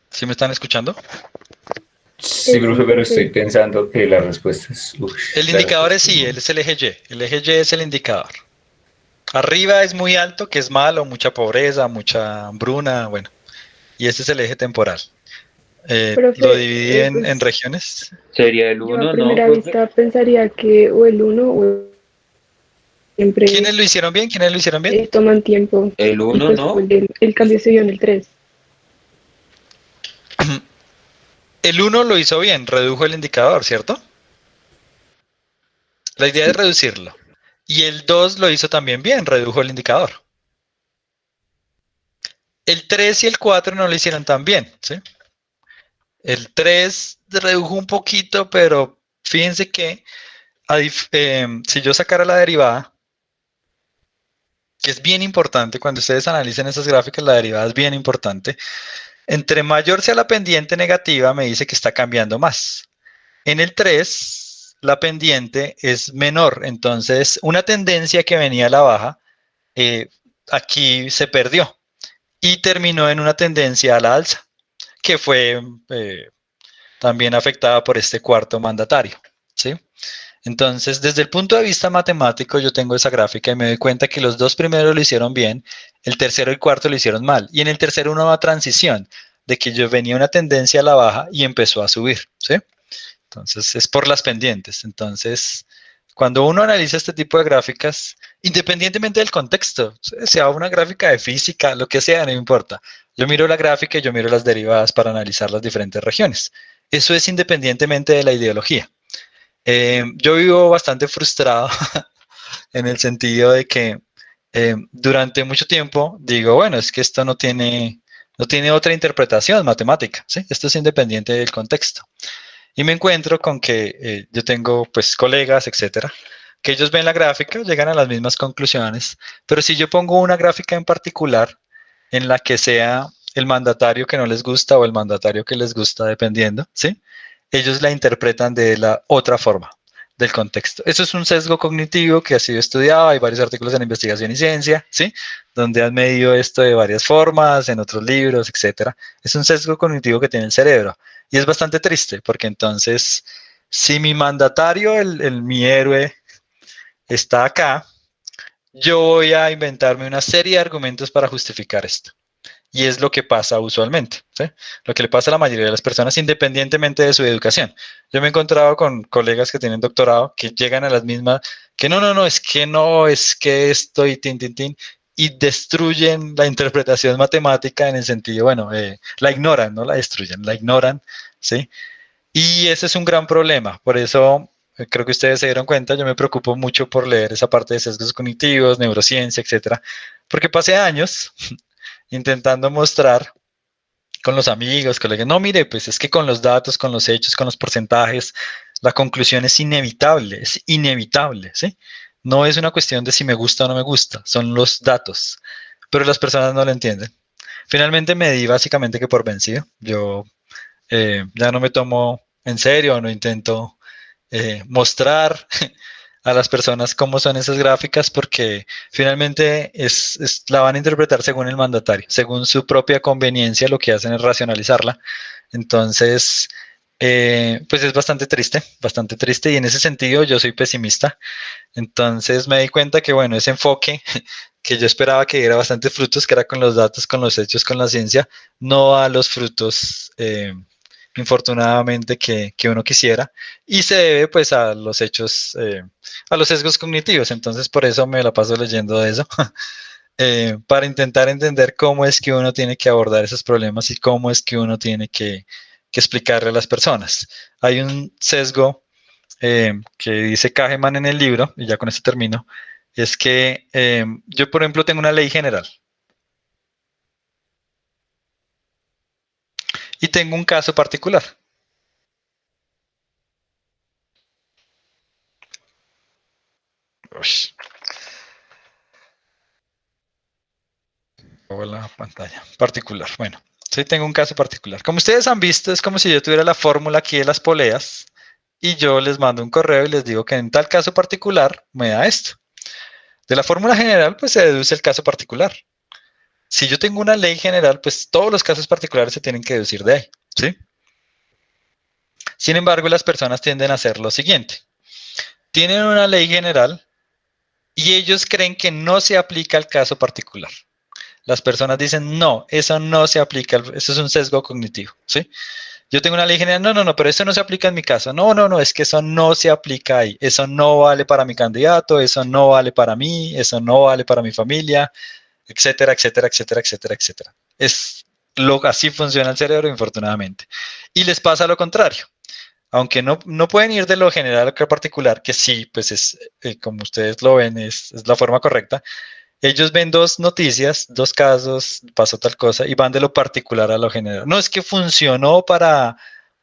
¿Sí me están escuchando? Sí, profe, pero estoy pensando que la respuesta es... El indicador es sí, es el eje Y. El eje Y es el indicador. Arriba es muy alto, que es malo, mucha pobreza, mucha hambruna, bueno. Y ese es el eje temporal. Lo Profe, dividí en pues regiones. Sería el yo a 1, ¿no, primera profe? vista pensaría que o el uno o siempre ¿Quiénes lo hicieron bien? ¿Quiénes lo hicieron bien? toman tiempo El y 1, pues ¿no? el cambio se dio en el 3. El 1 lo hizo bien, redujo el indicador, ¿cierto? La idea es Sí. reducirlo. Y el 2 lo hizo también bien, redujo el indicador. El 3 y el 4 no lo hicieron tan bien, ¿sí? El 3 redujo un poquito, pero fíjense que si yo sacara la derivada, que es bien importante, cuando ustedes analicen esas gráficas, la derivada es bien importante. Entre mayor sea la pendiente negativa, me dice que está cambiando más. En el 3, la pendiente es menor, entonces una tendencia que venía a la baja, eh, aquí se perdió y terminó en una tendencia a la alza, que fue también afectada por este cuarto mandatario, ¿sí? Entonces, desde el punto de vista matemático, yo tengo esa gráfica y me doy cuenta que los dos primeros lo hicieron bien, el tercero y cuarto lo hicieron mal. Y en el tercero una nueva transición, de que yo venía una tendencia a la baja y empezó a subir, ¿sí? Entonces, es por las pendientes. Entonces, cuando uno analiza este tipo de gráficas, independientemente del contexto, sea una gráfica de física, lo que sea, no importa. Yo miro la gráfica y yo miro las derivadas para analizar las diferentes regiones. Eso es independientemente de la ideología. Yo vivo bastante frustrado en el sentido de que durante mucho tiempo digo, bueno, es que esto no tiene otra interpretación matemática, ¿sí? Esto es independiente del contexto. Y me encuentro con que yo tengo pues colegas, etcétera, que ellos ven la gráfica, llegan a las mismas conclusiones, pero si yo pongo una gráfica en particular en la que sea el mandatario que no les gusta o el mandatario que les gusta, dependiendo, ¿sí? Ellos la interpretan de la otra forma del contexto. Eso es un sesgo cognitivo que ha sido estudiado, hay varios artículos en investigación y ciencia, ¿sí? Donde han medido esto de varias formas, en otros libros, etcétera. Es un sesgo cognitivo que tiene el cerebro. Y es bastante triste, porque entonces, si mi mandatario, mi héroe, está acá, yo voy a inventarme una serie de argumentos para justificar esto. Y es lo que pasa usualmente, ¿sí? Lo que le pasa a la mayoría de las personas independientemente de su educación. Yo me he encontrado con colegas que tienen doctorado que llegan a las mismas, que no, es que esto y tin, tin, tin, y destruyen la interpretación matemática en el sentido, bueno, la ignoran, no la destruyen, la ignoran, ¿sí? Y ese es un gran problema. Por eso creo que ustedes se dieron cuenta, yo me preocupo mucho por leer esa parte de sesgos cognitivos, neurociencia, etcétera, porque pasé años intentando mostrar con los amigos, colegas, no, mire, pues es que con los datos, con los hechos, con los porcentajes, la conclusión es inevitable, ¿sí? No es una cuestión de si me gusta o no me gusta, son los datos, pero las personas no lo entienden. Finalmente me di básicamente que por vencido. Yo ya no me tomo en serio, no intento mostrar a las personas cómo son esas gráficas porque finalmente la van a interpretar según el mandatario, según su propia conveniencia, lo que hacen es racionalizarla. Entonces, pues es bastante triste y en ese sentido yo soy pesimista. Entonces me di cuenta que, bueno, ese enfoque que yo esperaba que diera bastantes frutos, que era con los datos, con los hechos, con la ciencia, no a los frutos, infortunadamente, que uno quisiera, y se debe pues a los hechos, a los sesgos cognitivos. Entonces por eso me la paso leyendo de eso, para intentar entender cómo es que uno tiene que abordar esos problemas y cómo es que uno tiene que explicarle a las personas. Hay un sesgo que dice Kahneman en el libro, y ya con esto termino, es que yo, por ejemplo, tengo una ley general y tengo un caso particular. Uy, la pantalla. Particular. Bueno, sí tengo un caso particular. Como ustedes han visto, es como si yo tuviera la fórmula aquí de las poleas y yo les mando un correo y les digo que en tal caso particular me da esto. De la fórmula general, pues se deduce el caso particular. Si yo tengo una ley general, pues todos los casos particulares se tienen que deducir de ahí, ¿sí? Sin embargo, las personas tienden a hacer lo siguiente. Tienen una ley general y ellos creen que no se aplica al caso particular. Las personas dicen, no, eso no se aplica, eso es un sesgo cognitivo, ¿sí? Yo tengo una ley general, no, pero eso no se aplica en mi caso. No, es que eso no se aplica ahí. Eso no vale para mi candidato, eso no vale para mí, eso no vale para mi familia, etcétera, etcétera, etcétera, etcétera, etcétera. Así funciona el cerebro, infortunadamente. Y les pasa lo contrario. Aunque no pueden ir de lo general a lo particular, que sí, pues es, como ustedes lo ven, es la forma correcta. Ellos ven dos noticias, dos casos, pasó tal cosa, y van de lo particular a lo general. No, es que funcionó para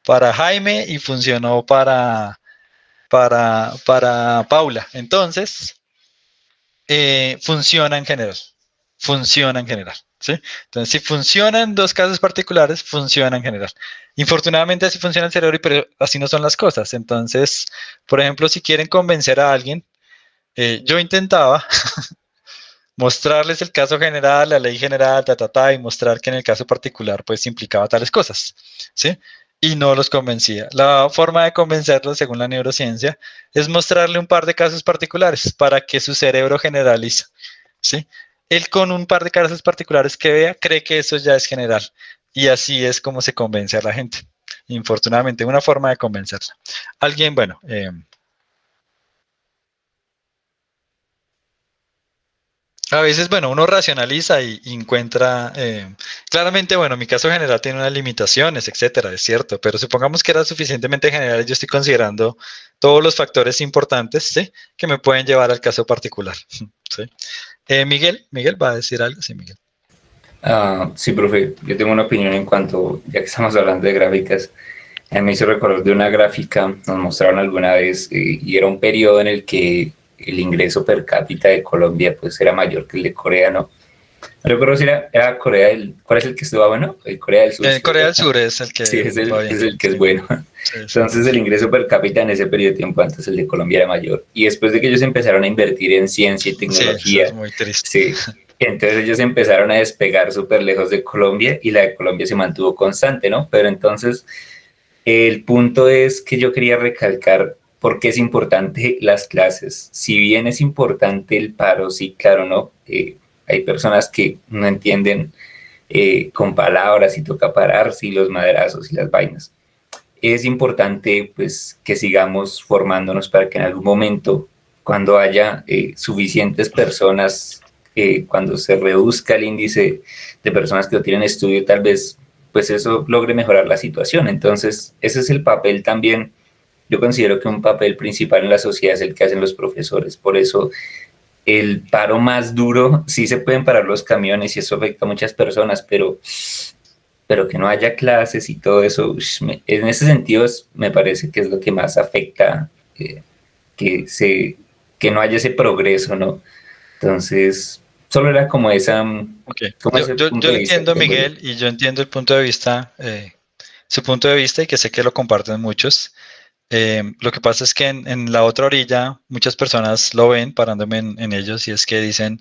Jaime y funcionó para Paula. Entonces, funciona en general. Funciona en general. ¿Sí? Entonces, si funcionan dos casos particulares, funciona en general. Infortunadamente, así funciona el cerebro, pero así no son las cosas. Entonces, por ejemplo, si quieren convencer a alguien, yo intentaba mostrarles el caso general, la ley general, y mostrar que en el caso particular, pues, implicaba tales cosas, ¿sí? Y no los convencía. La forma de convencerlos, según la neurociencia, es mostrarle un par de casos particulares para que su cerebro generalice, ¿sí? Él con un par de casos particulares que vea, cree que eso ya es general. Y así es como se convence a la gente. Infortunadamente, una forma de convencerla. Alguien, bueno, a veces, bueno, uno racionaliza y encuentra, claramente, bueno, mi caso general tiene unas limitaciones, etcétera, es cierto, pero supongamos que era suficientemente general y yo estoy considerando todos los factores importantes, ¿sí? Que me pueden llevar al caso particular, ¿sí? Miguel va a decir algo, sí, Miguel. Sí, profe, yo tengo una opinión en cuanto, ya que estamos hablando de gráficas, me hizo recordar de una gráfica, nos mostraron alguna vez, y era un periodo en el que el ingreso per cápita de Colombia pues era mayor que el de Corea, ¿no? No recuerdo si era Corea del... ¿Cuál es el que estuvo bueno? El Corea del Sur. Corea del Sur es el que sí, es va bien. el que es bueno. Sí, entonces el ingreso per cápita en ese periodo de tiempo antes el de Colombia era mayor. Y después de que ellos empezaron a invertir en ciencia y tecnología, sí, es muy triste. Sí, entonces ellos empezaron a despegar súper lejos de Colombia y la de Colombia se mantuvo constante, ¿no? Pero entonces el punto es que yo quería recalcar por qué es importante las clases. Si bien es importante el paro, sí, claro, ¿no? Hay personas que no entienden con palabras y toca pararse y los madrazos y las vainas. Es importante pues que sigamos formándonos para que en algún momento, cuando haya suficientes personas, cuando se reduzca el índice de personas que no tienen estudio, tal vez pues eso logre mejorar la situación. Entonces, ese es el papel también. Yo considero que un papel principal en la sociedad es el que hacen los profesores. Por eso el paro más duro, sí se pueden parar los camiones y eso afecta a muchas personas, pero que no haya clases y todo eso, en ese sentido me parece que es lo que más afecta, que, se, que no haya ese progreso, ¿no? Entonces, solo era como Okay. como ese Yo punto lo de vista que entiendo, tengo yo. Miguel, y yo entiendo el punto de vista, su punto de vista, y que sé que lo comparten muchos. Lo que pasa es que en la otra orilla muchas personas lo ven, parándome en ellos, y es que dicen,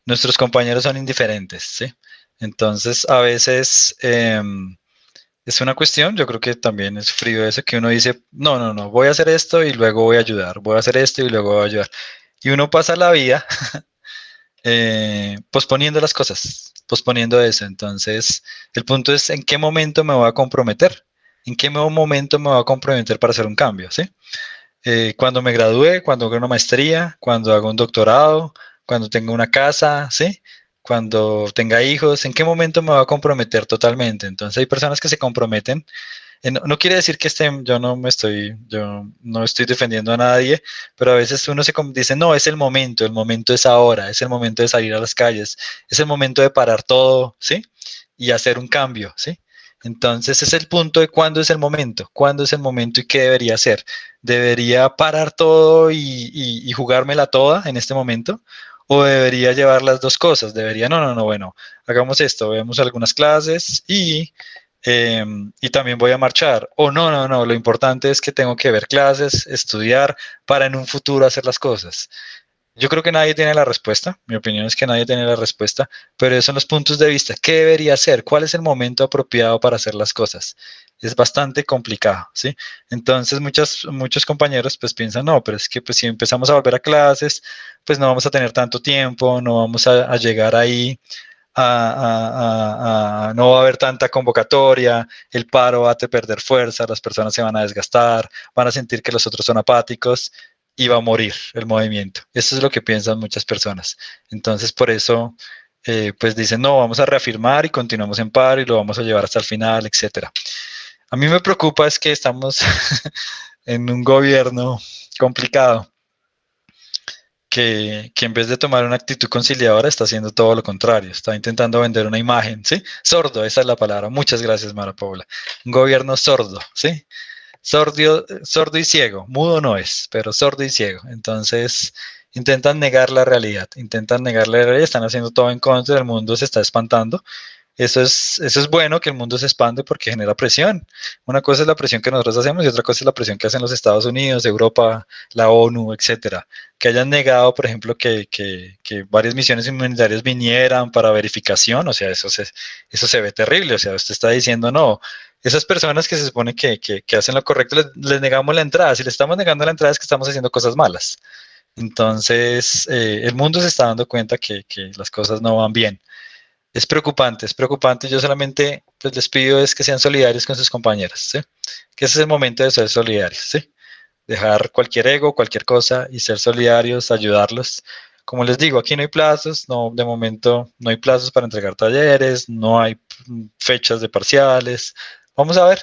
nuestros compañeros son indiferentes, ¿sí? Entonces, a veces es una cuestión, yo creo que también es frío eso, que uno dice, no, no, no, voy a hacer esto y luego voy a ayudar, voy a hacer esto y luego voy a ayudar. Y uno pasa la vida posponiendo las cosas, posponiendo eso. Entonces, el punto es en qué momento me voy a comprometer, en qué momento me voy a comprometer para hacer un cambio, ¿sí? Cuando me gradúe, cuando haga una maestría, cuando haga un doctorado, cuando tenga una casa, ¿sí? Cuando tenga hijos, ¿en qué momento me voy a comprometer totalmente? Entonces hay personas que se comprometen. No, no quiere decir que estén, yo no estoy defendiendo a nadie, pero a veces uno dice, no, es el momento es ahora, es el momento de salir a las calles, es el momento de parar todo, ¿sí? Y hacer un cambio, ¿sí? Entonces es el punto de cuándo es el momento y qué debería hacer. ¿Debería parar todo y jugármela toda en este momento? ¿O debería llevar las dos cosas? Debería, no, no, no, bueno, hagamos esto, vemos algunas clases y también voy a marchar. O no, no, no, lo importante es que tengo que ver clases, estudiar para en un futuro hacer las cosas. Yo creo que nadie tiene la respuesta, mi opinión es que nadie tiene la respuesta, pero esos son los puntos de vista. ¿Qué debería hacer? ¿Cuál es el momento apropiado para hacer las cosas? Es bastante complicado, ¿sí? Entonces muchos compañeros pues piensan, no, pero es que pues si empezamos a volver a clases, pues no vamos a tener tanto tiempo, no vamos a llegar ahí, no va a haber tanta convocatoria, el paro va a perder fuerza, las personas se van a desgastar, van a sentir que los otros son apáticos y va a morir el movimiento. Eso es lo que piensan muchas personas. Entonces, por eso, pues dicen, no, vamos a reafirmar y continuamos en paro y lo vamos a llevar hasta el final, etcétera. A mí me preocupa es que estamos en un gobierno complicado que en vez de tomar una actitud conciliadora está haciendo todo lo contrario, está intentando vender una imagen, ¿sí? Sordo, esa es la palabra. Muchas gracias, Mara Paula. Un gobierno sordo, ¿sí? Sordo y ciego, mudo no es, pero sordo y ciego. Entonces, intentan negar la realidad, están haciendo todo en contra, el mundo se está espantando. Eso es bueno que el mundo se expande porque genera presión. Una cosa es la presión que nosotros hacemos y otra cosa es la presión que hacen los Estados Unidos, Europa, la ONU, etcétera. Que hayan negado, por ejemplo, que varias misiones humanitarias vinieran para verificación, o sea, eso se ve terrible. O sea, usted está diciendo, no, esas personas que se supone que hacen lo correcto, les negamos la entrada. Si les estamos negando la entrada es que estamos haciendo cosas malas. Entonces, el mundo se está dando cuenta que las cosas no van bien. Es preocupante, es preocupante. Yo solamente pues, les pido es que sean solidarios con sus compañeros, ¿sí? Que ese es el momento de ser solidarios, ¿sí? Dejar cualquier ego, cualquier cosa y ser solidarios, ayudarlos. Como les digo, aquí no hay plazos, no, de momento no hay plazos para entregar talleres, no hay fechas de parciales. Vamos a ver,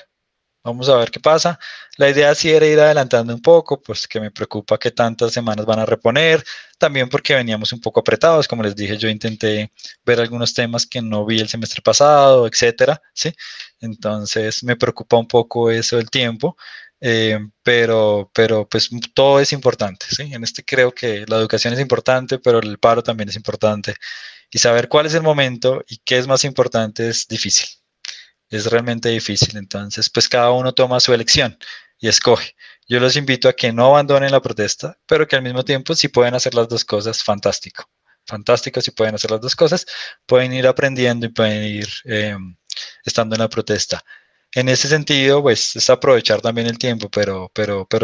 vamos a ver qué pasa. La idea sí era ir adelantando un poco, pues que me preocupa que tantas semanas van a reponer, también porque veníamos un poco apretados, como les dije, yo intenté ver algunos temas que no vi el semestre pasado, etcétera, ¿sí? Entonces me preocupa un poco eso del tiempo, pero pues todo es importante, ¿sí? En este creo que la educación es importante, pero el paro también es importante y saber cuál es el momento y qué es más importante es difícil. Es realmente difícil. Entonces, pues cada uno toma su elección y escoge. Yo los invito a que no abandonen la protesta, pero que al mismo tiempo, si pueden hacer las dos cosas, fantástico. Fantástico si pueden hacer las dos cosas, pueden ir aprendiendo y pueden ir estando en la protesta. En ese sentido, pues es aprovechar también el tiempo, pero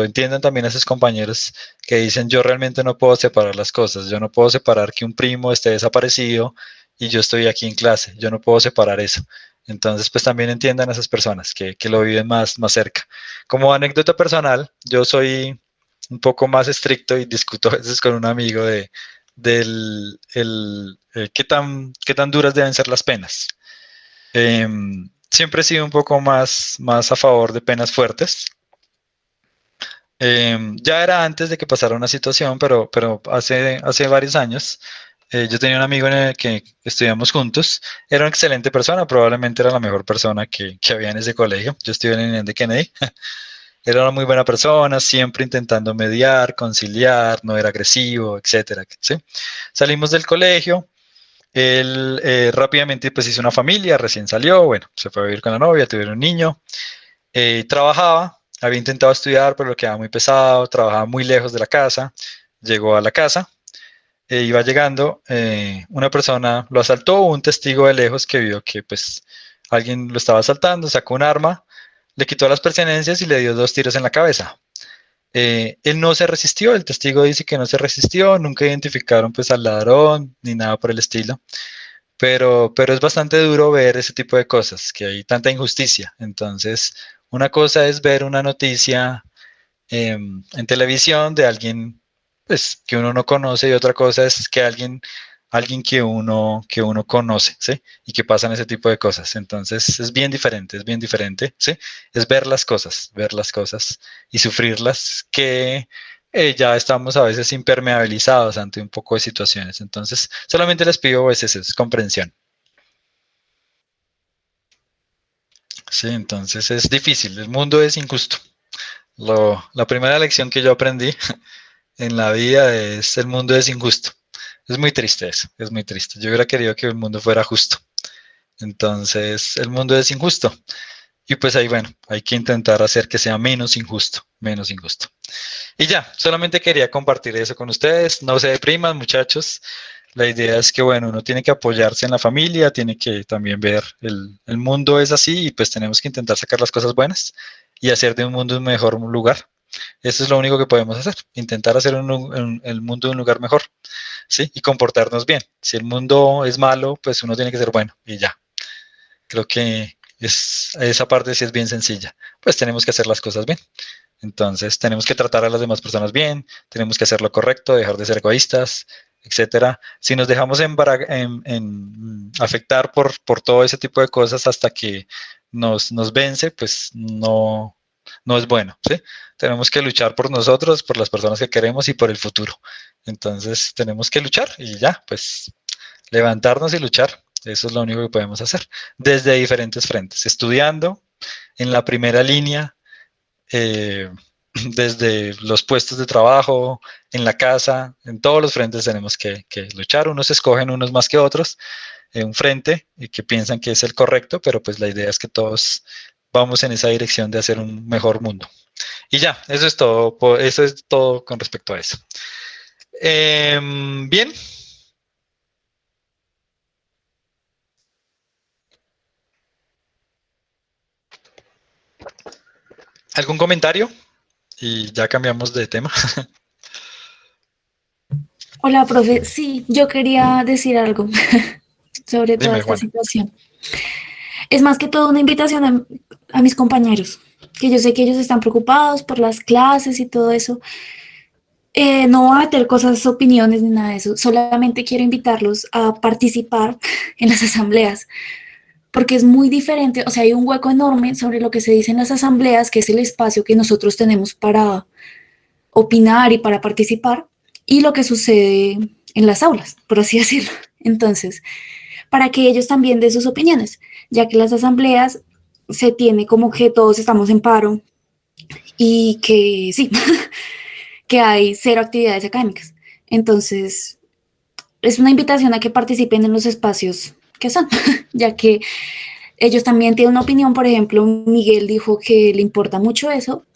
entiendan también a esos compañeros que dicen, yo realmente no puedo separar las cosas, yo no puedo separar que un primo esté desaparecido y yo estoy aquí en clase, yo no puedo separar eso. Entonces, pues también entiendan a esas personas que lo viven más cerca. Como anécdota personal, yo soy un poco más estricto y discuto a veces con un amigo qué tan duras deben ser las penas. siempre he sido un poco más a favor de penas fuertes. Ya era antes de que pasara una situación, pero hace varios años yo tenía un amigo en el que estudiamos juntos. Era una excelente persona, probablemente era la mejor persona que había en ese colegio. Yo estudié en el de Kennedy. Era una muy buena persona, siempre intentando mediar, conciliar, no era agresivo, etcétera, ¿sí? Salimos del colegio, él rápidamente pues hizo una familia, recién salió, bueno, se fue a vivir con la novia, tuvieron un niño, trabajaba, había intentado estudiar, pero lo quedaba muy pesado, trabajaba muy lejos de la casa, llegó a la casa, iba llegando, una persona lo asaltó, un testigo de lejos que vio que pues alguien lo estaba asaltando, sacó un arma, le quitó las pertenencias y le dio 2 tiros en la cabeza. Él no se resistió, el testigo dice que no se resistió, nunca identificaron pues al ladrón ni nada por el estilo, pero es bastante duro ver ese tipo de cosas, que hay tanta injusticia. Entonces, una cosa es ver una noticia en televisión de alguien pues, que uno no conoce y otra cosa es que alguien que uno conoce, ¿sí? Y que pasan ese tipo de cosas. Entonces es bien diferente, ¿sí? Es ver las cosas y sufrirlas que ya estamos a veces impermeabilizados ante un poco de situaciones. Entonces, solamente les pido a veces es comprensión. Sí, entonces es difícil, el mundo es injusto. La primera lección que yo aprendí en la vida es el mundo es injusto. Es muy triste eso, es muy triste. Yo hubiera querido que el mundo fuera justo. Entonces, el mundo es injusto. Y pues ahí, bueno, hay que intentar hacer que sea menos injusto, menos injusto. Y ya, solamente quería compartir eso con ustedes. No se depriman, muchachos. La idea es que, bueno, uno tiene que apoyarse en la familia, tiene que también ver el mundo es así y pues tenemos que intentar sacar las cosas buenas y hacer de un mundo un mejor lugar. Eso es lo único que podemos hacer, intentar hacer el mundo un lugar mejor, ¿sí? Y comportarnos bien. Si el mundo es malo, pues uno tiene que ser bueno y ya. Creo que esa parte sí es bien sencilla. Pues tenemos que hacer las cosas bien. Entonces tenemos que tratar a las demás personas bien, tenemos que hacer lo correcto, dejar de ser egoístas, etcétera. Si nos dejamos afectar por todo ese tipo de cosas hasta que nos vence, pues no es bueno, ¿sí? Tenemos que luchar por nosotros, por las personas que queremos y por el futuro. Entonces tenemos que luchar y ya, pues levantarnos y luchar. Eso es lo único que podemos hacer desde diferentes frentes, estudiando en la primera línea, eh, desde los puestos de trabajo, en la casa, en todos los frentes tenemos que luchar. Unos escogen unos más que otros, un frente que piensan que es el correcto, pero pues la idea es que todos vamos en esa dirección de hacer un mejor mundo. Y ya, eso es todo con respecto a eso. Bien. ¿Algún comentario? Y ya cambiamos de tema. Hola, profe. Sí, yo quería decir algo sobre toda Dime, esta Juan. situación. Es más que todo una invitación a mis compañeros, que yo sé que ellos están preocupados por las clases y todo eso. No voy a meter cosas, opiniones ni nada de eso. Solamente quiero invitarlos a participar en las asambleas, porque es muy diferente. O sea, hay un hueco enorme sobre lo que se dice en las asambleas, que es el espacio que nosotros tenemos para opinar y para participar, y lo que sucede en las aulas, por así decirlo. Entonces, para que ellos también den sus opiniones, ya que las asambleas se tiene como que todos estamos en paro y que sí, que hay 0 actividades académicas. Entonces, es una invitación a que participen en los espacios que son, ya que ellos también tienen una opinión. Por ejemplo, Miguel dijo que le importa mucho eso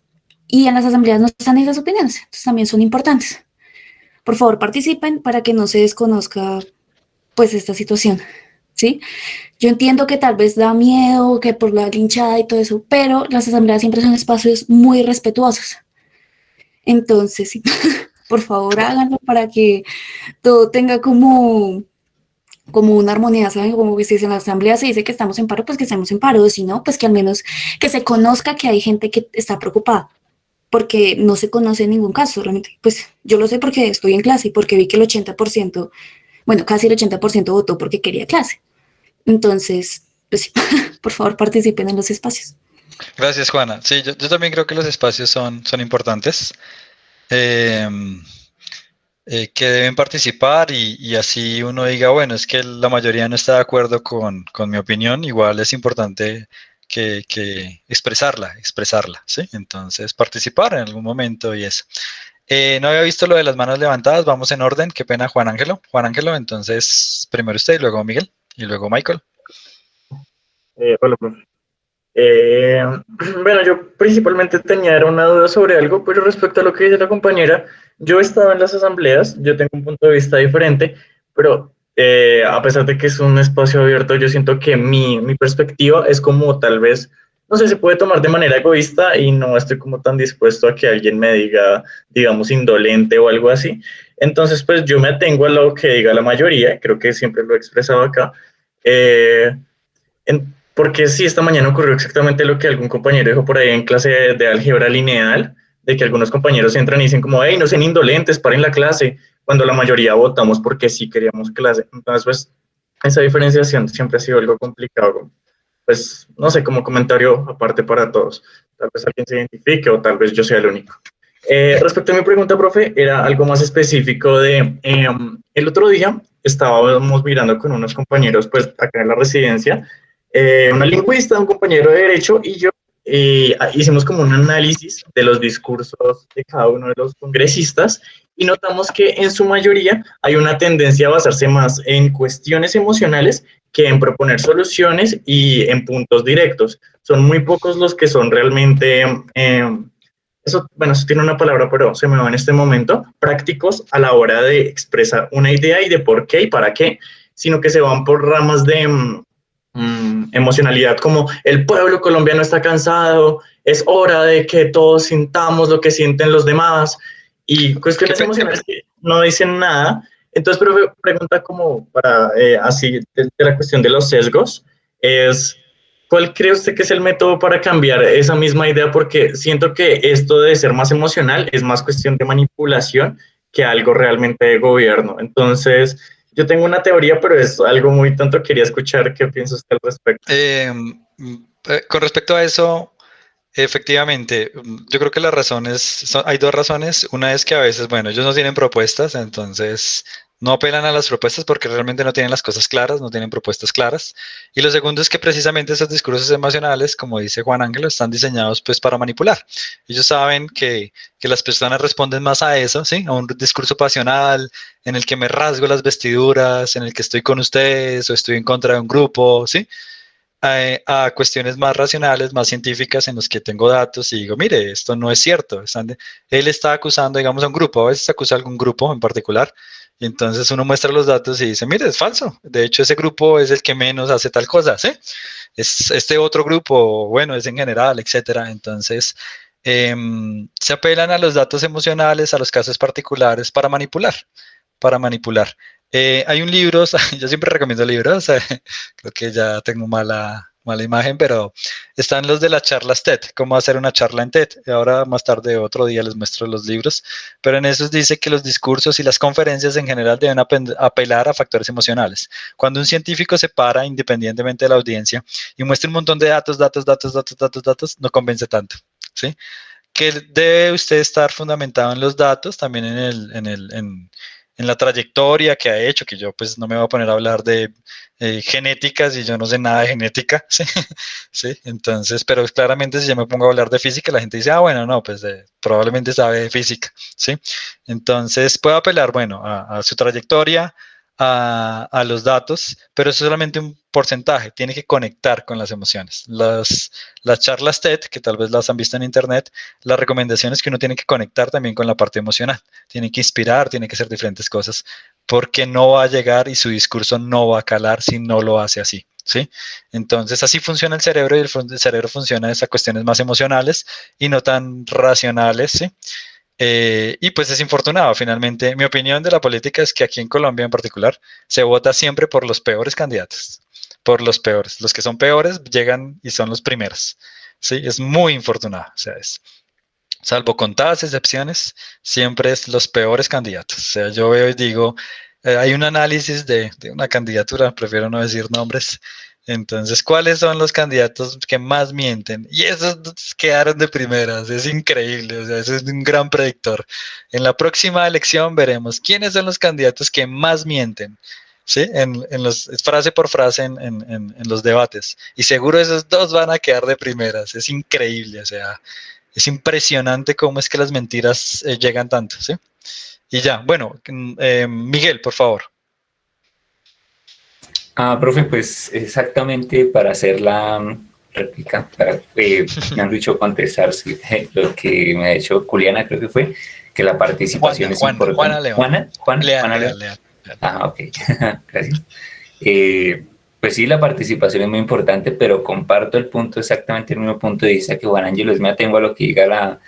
y en las asambleas no están esas opiniones, entonces también son importantes. Por favor, participen para que no se desconozca pues esta situación, ¿sí? Yo entiendo que tal vez da miedo, que por la linchada y todo eso, pero las asambleas siempre son espacios muy respetuosos. Entonces, sí, por favor háganlo para que todo tenga como una armonía, ¿saben? Como que si en la asamblea se dice que estamos en paro, pues que estemos en paro, si no, pues que al menos que se conozca que hay gente que está preocupada, porque no se conoce en ningún caso, realmente, pues yo lo sé porque estoy en clase y porque vi que el 80%, bueno, casi el 80% votó porque quería clase. Entonces, pues sí, por favor participen en los espacios. Gracias, Juana. Sí, yo también creo que los espacios son importantes, eh, que deben participar y así uno diga, bueno, es que la mayoría no está de acuerdo con mi opinión, igual es importante que expresarla, ¿sí? Entonces, participar en algún momento y eso. No había visto lo de las manos levantadas, vamos en orden, qué pena, Juan Ángelo. Juan Ángelo, entonces, primero usted y luego Miguel y luego Michael. Hola, profe. Eh, bueno, yo principalmente tenía era una duda sobre algo, pero respecto a lo que dice la compañera, yo he estado en las asambleas, yo tengo un punto de vista diferente, pero a pesar de que es un espacio abierto, yo siento que mi perspectiva es como tal vez, no sé, se puede tomar de manera egoísta y no estoy como tan dispuesto a que alguien me diga, digamos, indolente o algo así. Entonces, pues yo me atengo a lo que diga la mayoría, creo que siempre lo he expresado acá. Eh, Porque sí, esta mañana ocurrió exactamente lo que algún compañero dijo por ahí en clase de álgebra lineal, de que algunos compañeros entran y dicen como, hey, no sean indolentes, paren la clase, cuando la mayoría votamos porque sí queríamos clase. Entonces, pues, esa diferenciación siempre ha sido algo complicado. Pues, no sé, como comentario aparte para todos. Tal vez alguien se identifique o tal vez yo sea el único. Respecto a mi pregunta, profe, era algo más específico de, el otro día estábamos mirando con unos compañeros, pues, acá en la residencia, una lingüista, un compañero de derecho y yo hicimos como un análisis de los discursos de cada uno de los congresistas y notamos que en su mayoría hay una tendencia a basarse más en cuestiones emocionales que en proponer soluciones y en puntos directos. Son muy pocos los que son realmente, eso, bueno, eso tiene una palabra, pero se me va en este momento, prácticos a la hora de expresar una idea y de por qué y para qué, sino que se van por ramas de emocionalidad, como el pueblo colombiano está cansado, es hora de que todos sintamos lo que sienten los demás, y cuestiones emocionales que no dicen nada. Entonces, pero pregunta como para, así, de la cuestión de los sesgos, es, ¿cuál cree usted que es el método para cambiar esa misma idea? Porque siento que esto de ser más emocional es más cuestión de manipulación que algo realmente de gobierno. Entonces, yo tengo una teoría, pero es algo muy tonto. Quería escuchar qué piensa usted al respecto. Con respecto a eso, efectivamente, yo creo que las razones, hay dos razones. Una es que a veces, bueno, ellos no tienen propuestas, entonces no apelan a las propuestas porque realmente no tienen las cosas claras, no tienen propuestas claras. Y lo segundo es que precisamente esos discursos emocionales, como dice Juan Ángel, están diseñados pues para manipular. Ellos saben que las personas responden más a eso, ¿sí? A un discurso pasional en el que me rasgo las vestiduras, en el que estoy con ustedes o estoy en contra de un grupo, ¿sí? A cuestiones más racionales, más científicas, en los que tengo datos y digo, mire, esto no es cierto. Él está acusando, digamos, a un grupo, a veces acusa a algún grupo en particular, y entonces uno muestra los datos y dice, mire, es falso. De hecho, ese grupo es el que menos hace tal cosa, ¿sí? Es este otro grupo, bueno, es en general, etcétera. Entonces, se apelan a los datos emocionales, a los casos particulares para manipular, para manipular. Hay un libro, yo siempre recomiendo libros, creo que ya tengo mala imagen, pero están los de las charlas TED, cómo hacer una charla en TED. Y ahora más tarde, otro día les muestro los libros, pero en esos dice que los discursos y las conferencias en general deben apelar a factores emocionales. Cuando un científico se para independientemente de la audiencia y muestra un montón de datos, no convence tanto, ¿sí? Que debe usted estar fundamentado en los datos, también en la trayectoria que ha hecho, que yo pues no me voy a poner a hablar de genética si yo no sé nada de genética, ¿sí? ¿Sí? Entonces, pero claramente si yo me pongo a hablar de física, la gente dice, ah, bueno, no, pues probablemente sabe de física, ¿sí? Entonces, puedo apelar, bueno, a su trayectoria, a los datos, pero eso es solamente un porcentaje, tiene que conectar con las emociones. Las charlas TED, que tal vez las han visto en internet, la recomendación es que uno tiene que conectar también con la parte emocional, tiene que inspirar, tiene que hacer diferentes cosas, porque no va a llegar y su discurso no va a calar si no lo hace así, ¿sí? Entonces así funciona el cerebro y el cerebro funciona esas cuestiones más emocionales y no tan racionales, ¿sí? Y pues es infortunado, finalmente. Mi opinión de la política es que aquí en Colombia en particular se vota siempre por los peores candidatos, por los peores. Los que son peores llegan y son los primeros, ¿sí? Es muy infortunado, o sea, salvo contadas excepciones, siempre es los peores candidatos. O sea, yo veo y digo, hay un análisis de una candidatura, prefiero no decir nombres, Entonces, ¿cuáles son los candidatos que más mienten? Y esos quedaron de primeras, es increíble, o sea, eso es un gran predictor. En la próxima elección veremos quiénes son los candidatos que más mienten, ¿sí? Es frase por frase en los debates. Y seguro esos dos van a quedar de primeras, es increíble, o sea, es impresionante cómo es que las mentiras llegan tanto, ¿sí? Y ya, bueno, Miguel, por favor. Profe, pues exactamente para hacer la réplica, me han dicho contestar sí, lo que me ha dicho Juliana, creo que fue, que la participación es importante. Juana León. Juana Leal. León. Ok, gracias. Pues sí, la participación es muy importante, pero comparto el punto, exactamente el mismo punto de vista que Juan Ángel, me atengo a lo que diga la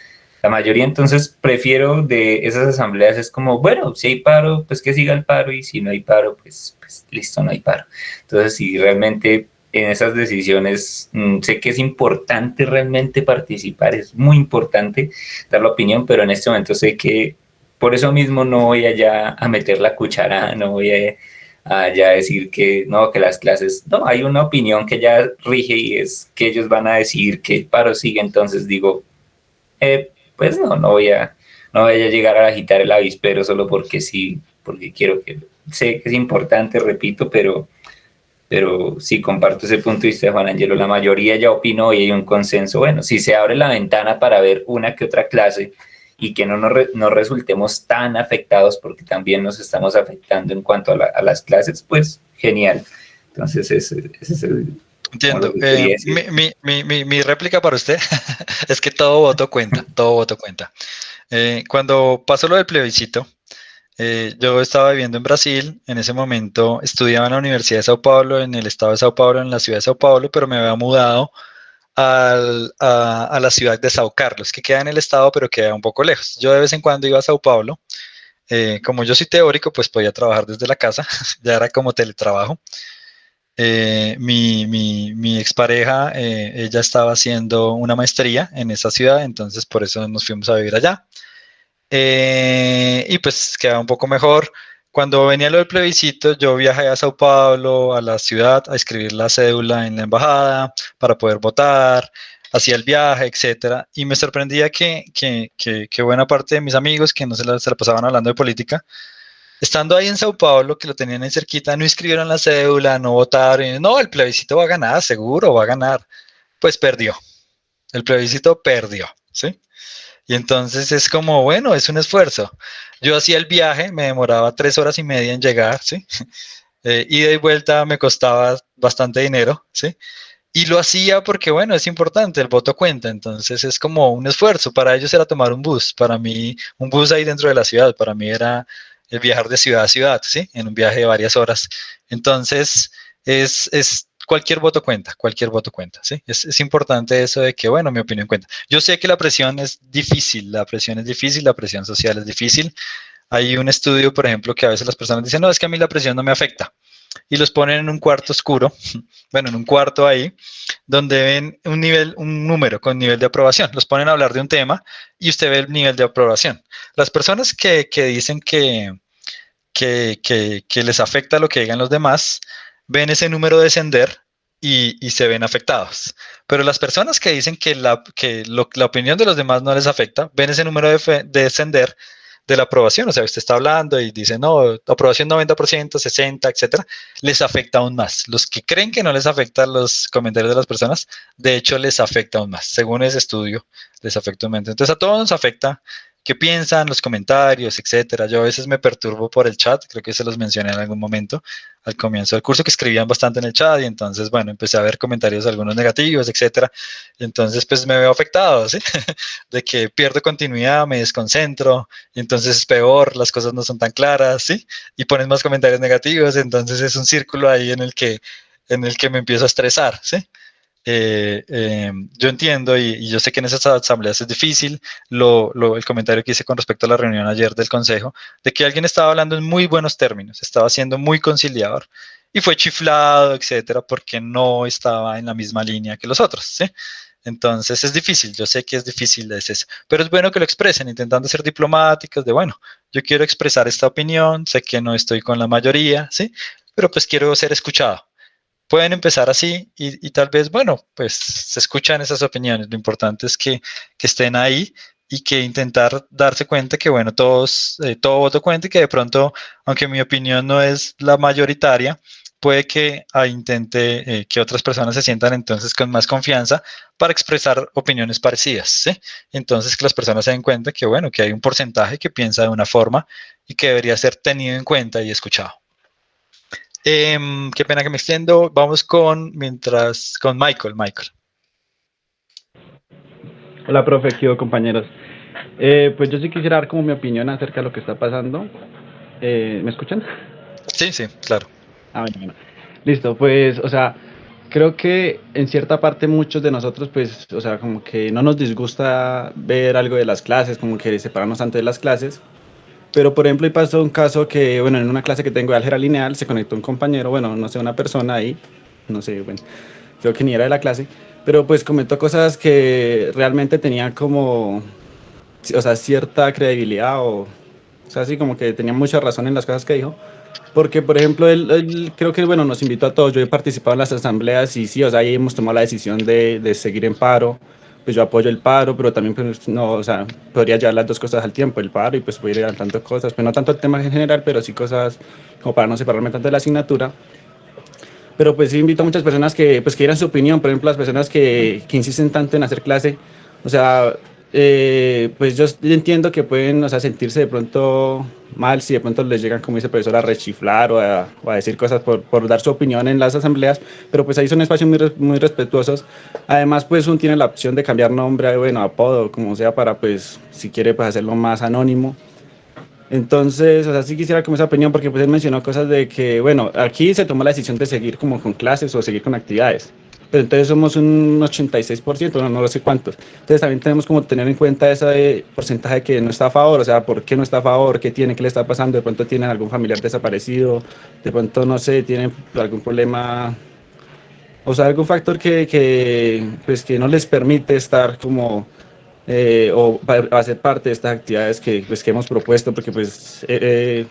mayoría, entonces prefiero de esas asambleas, es como, bueno, si hay paro, pues que siga el paro, y si no hay paro, pues listo, no hay paro. Entonces, si realmente en esas decisiones sé que es importante realmente participar, es muy importante dar la opinión, pero en este momento sé que por eso mismo no voy allá a meter la cuchara, no voy a ya decir que no, que las clases, no, hay una opinión que ya rige y es que ellos van a decir que el paro sigue, entonces digo, pues no voy a llegar a agitar el avispero solo porque sí, porque quiero que, sé que es importante, repito, pero sí comparto ese punto de vista de Juan Angelo, la mayoría ya opinó y hay un consenso, bueno, si se abre la ventana para ver una que otra clase y que no resultemos tan afectados porque también nos estamos afectando en cuanto a las clases, pues genial. Entonces ese es el... Entiendo. Mi réplica para usted es que todo voto cuenta, todo voto cuenta. Cuando pasó lo del plebiscito, yo estaba viviendo en Brasil, en ese momento estudiaba en la Universidad de Sao Paulo, en el estado de Sao Paulo, en la ciudad de Sao Paulo, pero me había mudado a la ciudad de Sao Carlos, que queda en el estado, pero queda un poco lejos. Yo de vez en cuando iba a Sao Paulo. Como yo soy teórico, pues podía trabajar desde la casa, ya era como teletrabajo. Mi expareja, ella estaba haciendo una maestría en esa ciudad, entonces por eso nos fuimos a vivir allá. Y pues quedaba un poco mejor. Cuando venía lo del plebiscito, yo viajé a Sao Paulo, a la ciudad, a escribir la cédula en la embajada para poder votar, hacía el viaje, etcétera. Y me sorprendía que buena parte de mis amigos que no se la pasaban hablando de política, estando ahí en Sao Paulo, que lo tenían ahí cerquita, no inscribieron la cédula, no votaron, y, no, el plebiscito va a ganar, seguro va a ganar. Pues perdió, el plebiscito perdió, ¿sí? Y entonces es como, bueno, es un esfuerzo. Yo hacía el viaje, me demoraba 3 horas y media en llegar, ¿sí? Ida y vuelta me costaba bastante dinero, ¿sí? Y lo hacía porque, bueno, es importante, el voto cuenta, entonces es como un esfuerzo. Para ellos era tomar un bus, para mí, un bus ahí dentro de la ciudad, para mí era el viajar de ciudad a ciudad, ¿sí? En un viaje de varias horas. Entonces, cualquier voto cuenta, ¿sí? Es importante eso de que, bueno, mi opinión cuenta. Yo sé que la presión es difícil, la presión es difícil, la presión social es difícil. Hay un estudio, por ejemplo, que a veces las personas dicen, no, es que a mí la presión no me afecta. Y los ponen en un cuarto oscuro, bueno, en un cuarto ahí, donde ven un número con nivel de aprobación. Los ponen a hablar de un tema y usted ve el nivel de aprobación. Las personas que dicen que les afecta lo que digan los demás, ven ese número descender y se ven afectados. Pero las personas que dicen que la opinión de los demás no les afecta, ven ese número descender de la aprobación. O sea, usted está hablando y dice, no, aprobación 90%, 60%, etcétera, les afecta aún más. Los que creen que no les afecta los comentarios de las personas, de hecho, les afecta aún más. Según ese estudio, les afecta aún más. Entonces, a todos nos afecta qué piensan, los comentarios, etcétera. Yo a veces me perturbo por el chat, creo que se los mencioné en algún momento al comienzo del curso, que escribían bastante en el chat y entonces, bueno, empecé a ver comentarios, algunos negativos, etcétera. Y entonces, pues me veo afectado, ¿sí? De que pierdo continuidad, me desconcentro, y entonces es peor, las cosas no son tan claras, ¿sí? Y pones más comentarios negativos, entonces es un círculo ahí en el que me empiezo a estresar, ¿sí? Yo entiendo y yo sé que en esas asambleas es difícil el comentario que hice con respecto a la reunión ayer del consejo, de que alguien estaba hablando en muy buenos términos, estaba siendo muy conciliador y fue chiflado, etcétera, porque no estaba en la misma línea que los otros, ¿sí? Entonces es difícil, yo sé que es difícil, es eso, pero es bueno que lo expresen, intentando ser diplomáticos, de bueno, yo quiero expresar esta opinión, sé que no estoy con la mayoría, ¿sí? Pero pues quiero ser escuchado. pueden empezar así y tal vez, bueno, pues se escuchan esas opiniones. Lo importante es que estén ahí y que intentar darse cuenta que, bueno, todo voto cuenta y que de pronto, aunque mi opinión no es la mayoritaria, puede que intente que otras personas se sientan entonces con más confianza para expresar opiniones parecidas, ¿sí? Entonces que las personas se den cuenta que, bueno, que hay un porcentaje que piensa de una forma y que debería ser tenido en cuenta y escuchado. Qué pena que me extiendo. Vamos con Michael. Hola, profe, ¿qué hubo, compañeros? Pues yo sí quisiera dar como mi opinión acerca de lo que está pasando. ¿Me escuchan? Sí, claro. Bueno. Listo, pues, o sea, creo que en cierta parte muchos de nosotros, pues, o sea, como que no nos disgusta ver algo de las clases, como que separarnos antes de las clases. Pero, por ejemplo, y pasó un caso que, bueno, en una clase que tengo de álgebra lineal, se conectó un compañero, bueno, no sé, una persona ahí, no sé, bueno, creo que ni era de la clase, pero pues comentó cosas que realmente tenían como, o sea, cierta credibilidad o sea, así como que tenía mucha razón en las cosas que dijo. Porque, por ejemplo, él creo que, bueno, nos invitó a todos. Yo he participado en las asambleas y sí, o sea, ahí hemos tomado la decisión de seguir en paro. Pues yo apoyo el paro, pero también, pues, no, o sea, podría llevar las dos cosas al tiempo, el paro y pues voy a ir adelantando cosas. Pues no tanto el tema en general, pero sí cosas como para no separarme tanto de la asignatura. Pero pues sí invito a muchas personas que pues que dieran su opinión, por ejemplo, las personas que insisten tanto en hacer clase, o sea, pues yo entiendo que pueden, o sea, sentirse de pronto mal si de pronto les llegan, como dice el profesor, a rechiflar o a decir cosas por dar su opinión en las asambleas, pero pues ahí son espacios muy respetuosos. Además, pues uno tiene la opción de cambiar nombre, bueno, apodo, como sea, para pues, si quiere, pues hacerlo más anónimo. Entonces, o sea, sí quisiera como esa opinión porque pues él mencionó cosas de que, bueno, aquí se tomó la decisión de seguir como con clases o seguir con actividades, pero entonces somos un 86%, no, no lo sé cuántos. Entonces también tenemos como tener en cuenta ese porcentaje que no está a favor, o sea, ¿por qué no está a favor? ¿Qué tiene? ¿Qué le está pasando? De pronto tienen algún familiar desaparecido, de pronto, no sé, tienen algún problema, o sea, algún factor pues, que no les permite estar como o para hacer parte de estas actividades que, pues, que hemos propuesto, porque pues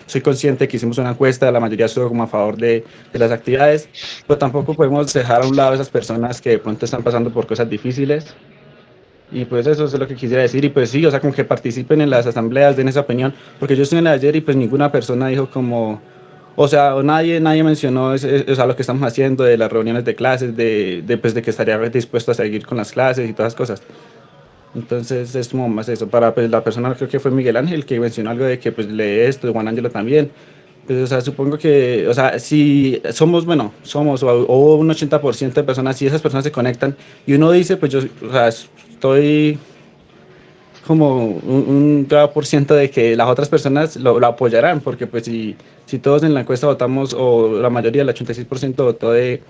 soy consciente que hicimos una encuesta, la mayoría estuvo como a favor de las actividades, pero tampoco podemos dejar a un lado a esas personas que de pronto están pasando por cosas difíciles. Y pues eso es lo que quisiera decir. Y pues sí, o sea, como que participen en las asambleas, den esa opinión, porque yo estuve en la de ayer y pues ninguna persona dijo como, o sea, o nadie mencionó o sea, lo que estamos haciendo de las reuniones de clases, pues, de que estaría dispuesto a seguir con las clases y todas las cosas. Entonces es como más eso. Para pues, la persona, creo que fue Miguel Ángel, que mencionó algo de que pues lee esto, Juan Ángelo también. Pues, o sea, supongo que, o sea, si somos, bueno, somos o un 80% de personas, si esas personas se conectan y uno dice, pues yo, o sea, estoy como un grado por ciento de que las otras personas lo apoyarán, porque pues si todos en la encuesta votamos, o la mayoría, el 86% votó de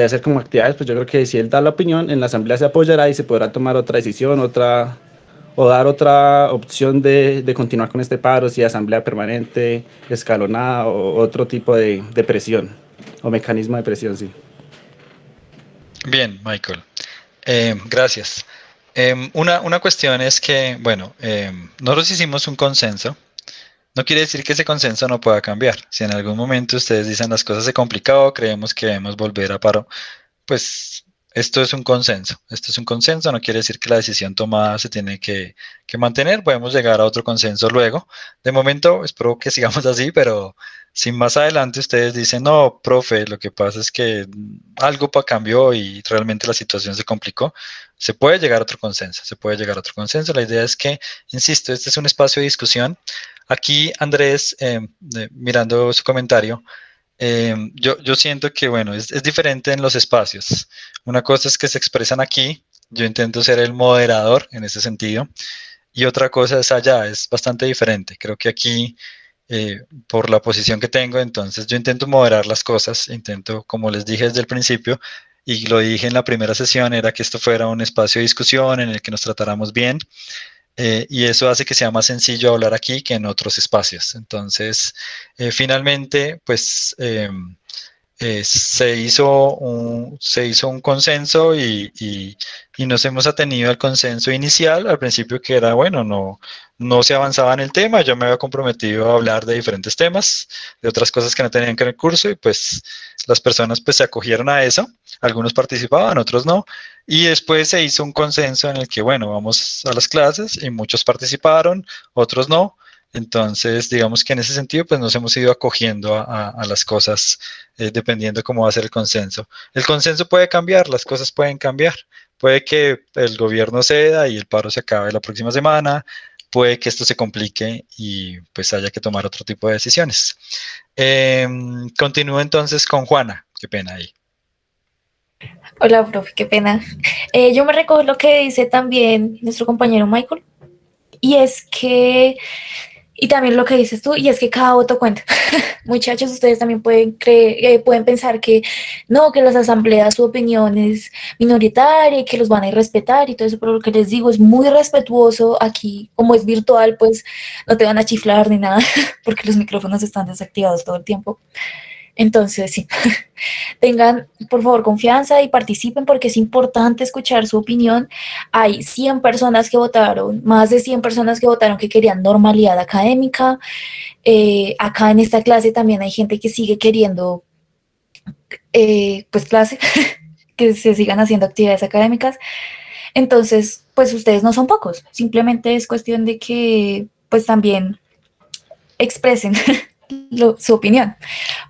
hacer como actividades, pues yo creo que si él da la opinión, en la asamblea se apoyará y se podrá tomar otra decisión, o dar otra opción de continuar con este paro, si asamblea permanente, escalonada o otro tipo de presión o mecanismo de presión, sí. Bien, Michael. Gracias. Una cuestión es que, bueno, nosotros hicimos un consenso. No quiere decir que ese consenso no pueda cambiar. Si en algún momento ustedes dicen las cosas se complicado, creemos que debemos volver a paro, pues esto es un consenso. Esto es un consenso, no quiere decir que la decisión tomada se tiene que mantener. Podemos llegar a otro consenso luego. De momento, espero que sigamos así, pero si más adelante ustedes dicen, no, profe, lo que pasa es que algo cambió y realmente la situación se complicó, se puede llegar a otro consenso, se puede llegar a otro consenso. La idea es que, insisto, este es un espacio de discusión. Aquí, Andrés, mirando su comentario, yo siento que, bueno, es diferente en los espacios. Una cosa es que se expresan aquí, yo intento ser el moderador en ese sentido, y otra cosa es allá, es bastante diferente. Creo que aquí, por la posición que tengo, entonces yo intento moderar las cosas, intento, como les dije desde el principio, y lo dije en la primera sesión, era que esto fuera un espacio de discusión en el que nos tratáramos bien, y eso hace que sea más sencillo hablar aquí que en otros espacios. Entonces, finalmente, pues se hizo un consenso y nos hemos atenido al consenso inicial al principio, que era, bueno, no se avanzaba en el tema. Yo me había comprometido a hablar de diferentes temas, de otras cosas que no tenían que ver en el curso, y pues las personas pues se acogieron a eso. Algunos participaban, otros no, y después se hizo un consenso en el que, bueno, vamos a las clases, y muchos participaron, otros no. Entonces, digamos que en ese sentido, pues nos hemos ido acogiendo a las cosas, dependiendo cómo va a ser el consenso. El consenso puede cambiar, las cosas pueden cambiar. Puede que el gobierno ceda y el paro se acabe la próxima semana. Puede que esto se complique y pues haya que tomar otro tipo de decisiones. Continúo entonces con Juana. Qué pena ahí. Hola, profe, qué pena. Yo me recojo lo que dice también nuestro compañero Michael, y es que, y también lo que dices tú, y es que cada voto cuenta. Muchachos, ustedes también pueden pueden pensar que no, que las asambleas su opinión es minoritaria y que los van a ir respetar y todo eso, pero lo que les digo es muy respetuoso. Aquí, como es virtual, pues no te van a chiflar ni nada, porque los micrófonos están desactivados todo el tiempo. Entonces, sí, tengan por favor confianza y participen, porque es importante escuchar su opinión. Hay 100 personas que votaron, más de 100 personas que votaron que querían normalidad académica. Acá en esta clase también hay gente que sigue queriendo, pues clase, que se sigan haciendo actividades académicas. Entonces, pues ustedes no son pocos, simplemente es cuestión de que pues también expresen su opinión,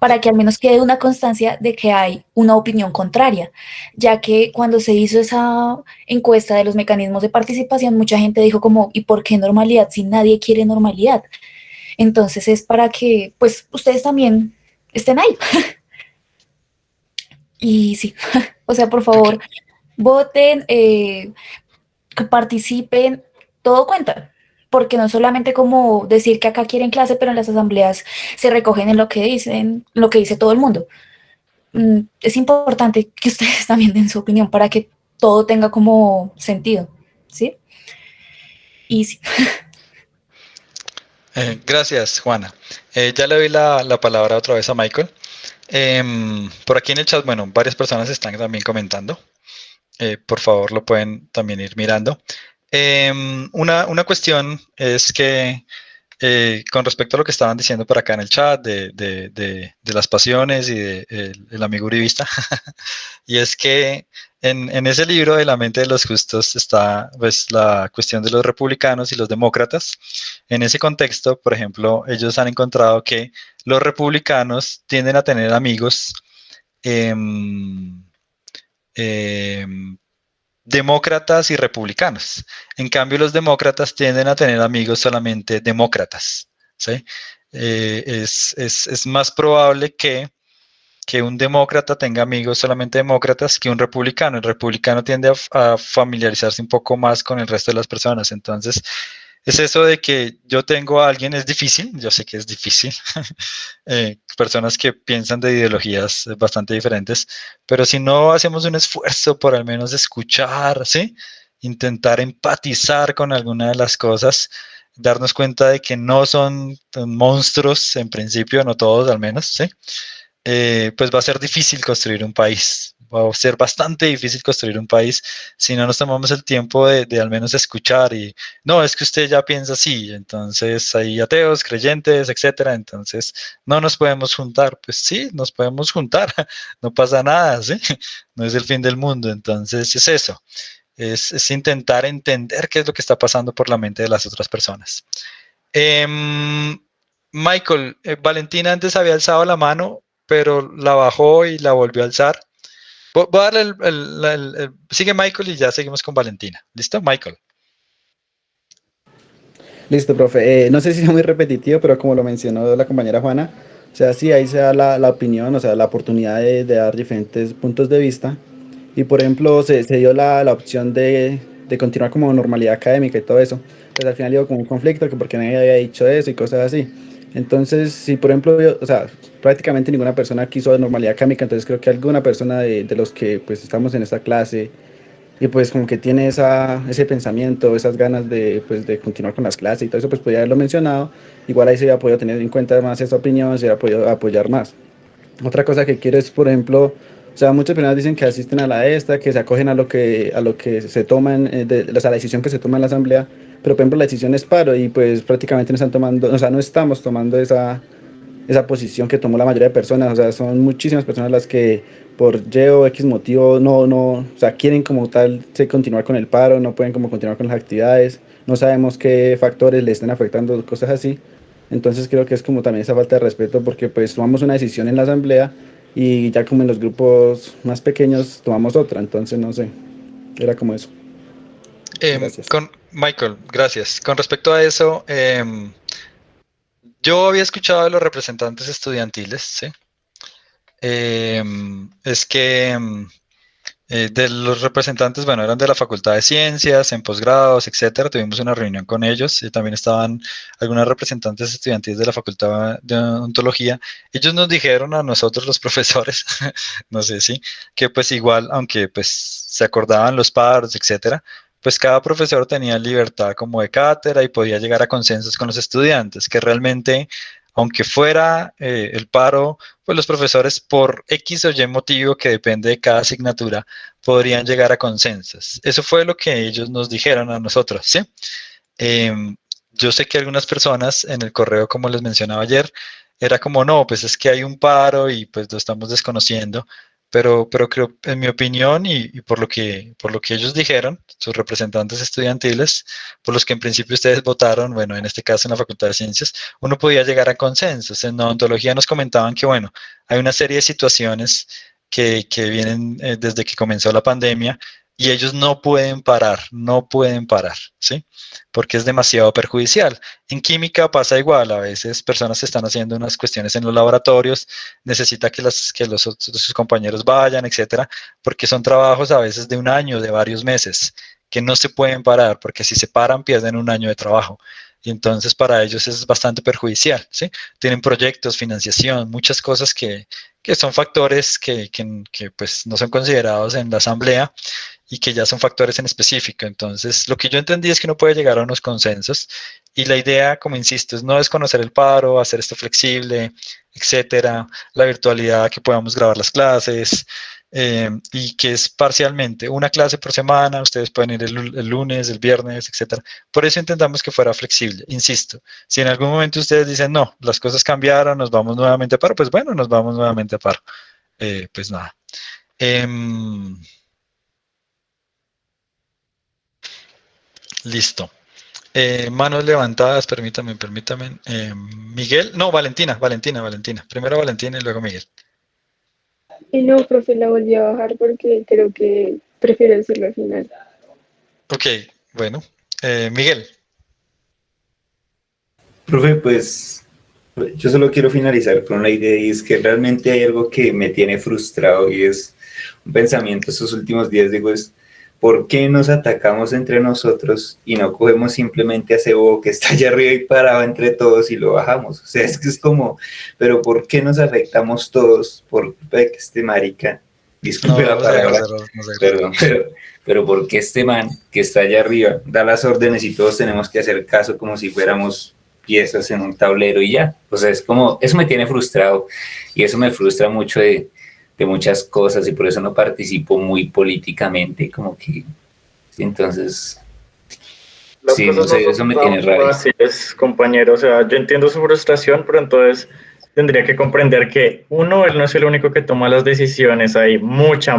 para que al menos quede una constancia de que hay una opinión contraria, ya que cuando se hizo esa encuesta de los mecanismos de participación, mucha gente dijo como, ¿y por qué normalidad si nadie quiere normalidad? Entonces es para que pues ustedes también estén ahí. Y sí, o sea, por favor, voten, participen, todo cuenta. Porque no solamente como decir que acá quieren clase, pero en las asambleas se recogen en lo que dicen, lo que dice todo el mundo. Es importante que ustedes también den su opinión para que todo tenga como sentido, ¿sí? Y sí. Gracias, Juana. Ya le doy la palabra otra vez a Michael. Por aquí en el chat, bueno, varias personas están también comentando. Por favor, lo pueden también ir mirando. Una cuestión es que con respecto a lo que estaban diciendo por acá en el chat de las pasiones y el amigo uribista, y es que en ese libro de La mente de los justos está pues la cuestión de los republicanos y los demócratas. En ese contexto, por ejemplo, ellos han encontrado que los republicanos tienden a tener amigos demócratas y republicanos. En cambio, los demócratas tienden a tener amigos solamente demócratas, ¿sí? Es más probable que un demócrata tenga amigos solamente demócratas que un republicano. El republicano tiende a familiarizarse un poco más con el resto de las personas. Entonces, es eso de que yo tengo a alguien, es difícil, yo sé que es difícil, personas que piensan de ideologías bastante diferentes, pero si no hacemos un esfuerzo por al menos escuchar, ¿sí? Intentar empatizar con alguna de las cosas, darnos cuenta de que no son monstruos en principio, no todos al menos, ¿sí? Pues va a ser difícil construir un país. Va a ser bastante difícil construir un país si no nos tomamos el tiempo de al menos escuchar y no, es que usted ya piensa así, entonces hay ateos, creyentes, etcétera, entonces no nos podemos juntar. Pues sí, nos podemos juntar, no pasa nada, ¿sí? No es el fin del mundo, entonces es eso, es intentar entender qué es lo que está pasando por la mente de las otras personas. Michael, Valentina antes había alzado la mano, pero la bajó y la volvió a alzar. Voy a darle sigue Michael y ya seguimos con Valentina. ¿Listo, Michael? Listo, profe. No sé si es muy repetitivo, pero como lo mencionó la compañera Juana, o sea, sí, ahí se da la opinión, o sea, la oportunidad de dar diferentes puntos de vista. Y por ejemplo, se dio la opción de continuar como normalidad académica y todo eso. Pues al final hubo como un conflicto, que porque nadie había dicho eso y cosas así. Entonces, si por ejemplo, o sea, prácticamente ninguna persona quiso normalidad académica, entonces creo que alguna persona de los que pues estamos en esta clase y pues como que tiene ese pensamiento, esas ganas pues, de continuar con las clases y todo eso, pues podría haberlo mencionado. Igual ahí se hubiera podido tener en cuenta más esa opinión, se hubiera podido apoyar más. Otra cosa que quiero es, por ejemplo, o sea, muchas personas dicen que asisten a la esta, que se acogen a lo que se toma, o sea, la decisión que se toma en la asamblea, pero por ejemplo la decisión es paro y pues prácticamente no están tomando, o sea, no estamos tomando esa posición que tomó la mayoría de personas, o sea, son muchísimas personas las que por Y o X motivo o sea, quieren como tal continuar con el paro, no pueden como continuar con las actividades, no sabemos qué factores le están afectando, cosas así. Entonces creo que es como también esa falta de respeto porque pues tomamos una decisión en la asamblea y ya como en los grupos más pequeños tomamos otra, entonces no sé, era como eso. Gracias. Con Michael, gracias. Con respecto a eso, yo había escuchado de los representantes estudiantiles, ¿sí? Es que de los representantes, bueno, eran de la Facultad de Ciencias, en posgrados, etcétera. Tuvimos una reunión con ellos y también estaban algunos representantes estudiantiles de la Facultad de Odontología. Ellos nos dijeron a nosotros, los profesores, no sé si, que pues igual, aunque pues se acordaban los paros, etcétera, pues cada profesor tenía libertad como de cátedra y podía llegar a consensos con los estudiantes, que realmente, aunque fuera el paro, pues los profesores por X o Y motivo que depende de cada asignatura, podrían llegar a consensos. Eso fue lo que ellos nos dijeron a nosotros, ¿sí? Yo sé que algunas personas en el correo, como les mencionaba ayer, era como, no, pues es que hay un paro y pues lo estamos desconociendo, pero creo, en mi opinión y por lo que ellos dijeron, sus representantes estudiantiles, por los que en principio ustedes votaron, bueno, en este caso en la Facultad de Ciencias, uno podía llegar a consensos. En odontología nos comentaban que, bueno, hay una serie de situaciones que vienen desde que comenzó la pandemia y ellos no pueden parar, no pueden parar, ¿sí? Porque es demasiado perjudicial. En química pasa igual, a veces personas están haciendo unas cuestiones en los laboratorios, necesita que sus compañeros vayan, etcétera, porque son trabajos a veces de un año, de varios meses, que no se pueden parar, porque si se paran pierden un año de trabajo. Y entonces para ellos es bastante perjudicial, ¿sí? Tienen proyectos, financiación, muchas cosas que son factores que pues no son considerados en la asamblea y que ya son factores en específico. Entonces, lo que yo entendí es que uno puede llegar a unos consensos y la idea, como insisto, es no desconocer el paro, hacer esto flexible, etcétera, la virtualidad, que podamos grabar las clases y que es parcialmente una clase por semana, ustedes pueden ir el lunes, el viernes, etcétera. Por eso intentamos que fuera flexible, insisto. Si en algún momento ustedes dicen, no, las cosas cambiaron, nos vamos nuevamente a paro, pues bueno, nos vamos nuevamente a paro. Pues nada. Listo. Manos levantadas, permítame. Miguel, no, Valentina. Primero Valentina y luego Miguel. Y no, profe, la volví a bajar porque creo que prefiero decirlo al final. Ok, bueno. Miguel. Profe, pues yo solo quiero finalizar con la idea y es que realmente hay algo que me tiene frustrado y es un pensamiento estos últimos días, digo, es ¿por qué nos atacamos entre nosotros y no cogemos simplemente a ese bobo que está allá arriba y parado entre todos y lo bajamos? O sea, es que es como, pero ¿por qué nos afectamos todos por culpa de que este marica, disculpe la palabra, perdón, pero ¿por qué este man que está allá arriba da las órdenes y todos tenemos que hacer caso como si fuéramos piezas en un tablero y ya? O sea, es como, eso me tiene frustrado y eso me frustra mucho de muchas cosas y por eso no participo muy políticamente, como que, sí, entonces, Las sí, cosas no sé, no eso son me tan tiene rabia. fáciles, compañero. O sea, yo entiendo su frustración, pero entonces tendría que comprender que, uno, él no es el único que toma las decisiones. Hay mucha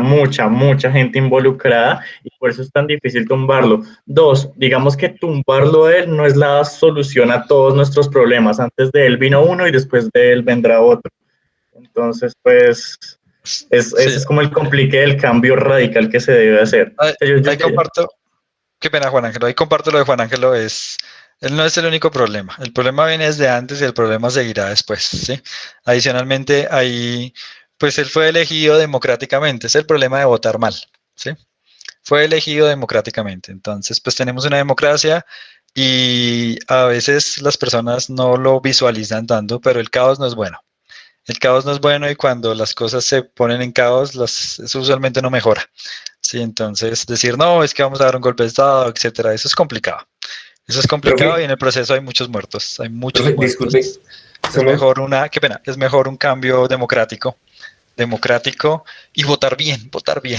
gente involucrada y por eso es tan difícil tumbarlo. Dos, digamos que tumbarlo a él no es la solución a todos nuestros problemas. Antes de él vino uno y después de él vendrá otro. Entonces, pues, ese Sí, es como el complique del cambio radical que se debe hacer. ahí, O sea, ahí comparto. Qué pena, Juan Ángelo. Ahí comparto lo de Juan Ángelo. Él no es el único problema. El problema viene desde antes y el problema seguirá después, ¿sí? Adicionalmente, ahí, pues él fue elegido democráticamente. Es el problema de votar mal, ¿sí? Fue elegido democráticamente. Entonces, pues tenemos una democracia y a veces las personas no lo visualizan tanto, pero el caos no es bueno. El caos no es bueno y cuando las cosas se ponen en caos, eso usualmente no mejora. Sí, entonces decir, no, es que vamos a dar un golpe de Estado, etcétera, eso es complicado. Eso es complicado Profe. y en el proceso hay muchos muertos, hay muchos Profe, muertos. disculpe, Es solo mejor qué pena, es mejor un cambio democrático y votar bien y profe,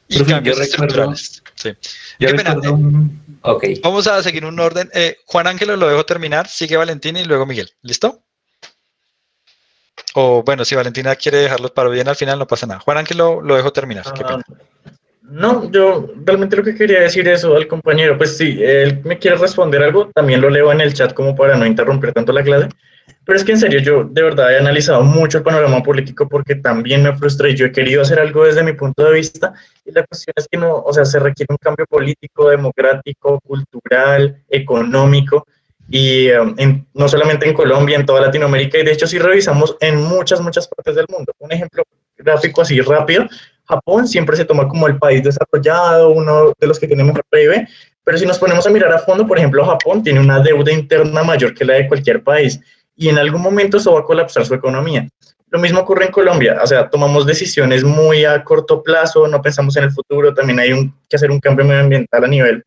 yo cambios recuerdo, estructurales. Sí. Y yo qué pena, recuerdo ok, vamos a seguir un orden. Juan Ángelo lo dejo terminar, sigue Valentina y luego Miguel. ¿Listo? O bueno, si Valentina quiere dejarlos para bien al final, no pasa nada. Juan Ángelo lo dejo terminar, qué Ah, pena. no, yo realmente lo que quería decir eso al compañero, pues sí, él me quiere responder algo, también lo leo en el chat como para no interrumpir tanto la clase, pero es que en serio yo de verdad he analizado mucho el panorama político porque también me frustra y yo he querido hacer algo desde mi punto de vista y la cuestión es que no, o sea, se requiere un cambio político, democrático, cultural, económico y no solamente en Colombia, en toda Latinoamérica y de hecho si revisamos en muchas partes del mundo. Un ejemplo gráfico así rápido. Japón siempre se toma como el país desarrollado, uno de los que tiene mejor PIB, pero si nos ponemos a mirar a fondo, por ejemplo, Japón tiene una deuda interna mayor que la de cualquier país y en algún momento eso va a colapsar su economía. Lo mismo ocurre en Colombia, o sea, tomamos decisiones muy a corto plazo, no pensamos en el futuro, también hay que hacer un cambio medioambiental a nivel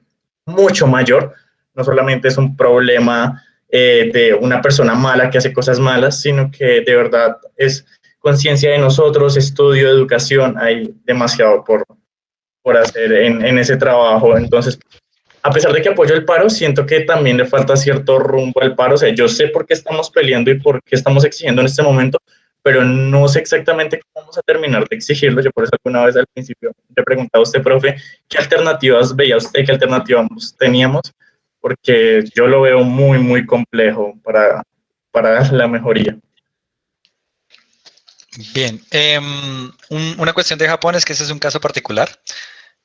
mucho mayor, no solamente es un problema de una persona mala que hace cosas malas, sino que de verdad es conciencia de nosotros, estudio, educación, hay demasiado por hacer en ese trabajo. Entonces, a pesar de que apoyo el paro, siento que también le falta cierto rumbo al paro. O sea, yo sé por qué estamos peleando y por qué estamos exigiendo en este momento, pero no sé exactamente cómo vamos a terminar de exigirlo. Yo por eso alguna vez al principio le preguntaba a usted, profe, ¿qué alternativas veía usted, qué alternativas teníamos? Porque yo lo veo muy complejo para la mejoría. Bien, una cuestión de Japón es que ese es un caso particular.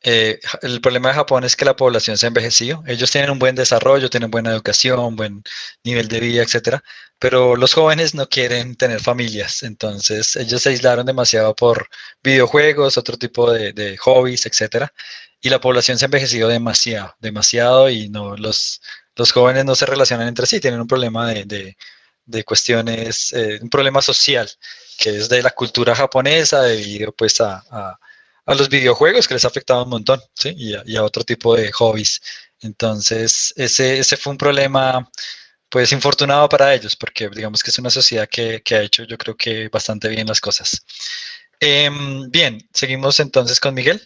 El problema de Japón es que la población se ha envejecido. Ellos tienen un buen desarrollo, tienen buena educación, buen nivel de vida, etcétera, pero los jóvenes no quieren tener familias, entonces ellos se aislaron demasiado por videojuegos, otro tipo de hobbies, etcétera, y la población se ha envejecido demasiado y no, los jóvenes no se relacionan entre sí, tienen un problema de cuestiones, un problema social que es de la cultura japonesa debido pues a los videojuegos que les ha afectado un montón, ¿sí? Y a otro tipo de hobbies. Entonces, ese fue un problema, pues, infortunado para ellos, porque digamos que es una sociedad que ha hecho, yo creo que bastante bien las cosas. Bien, seguimos entonces con Miguel.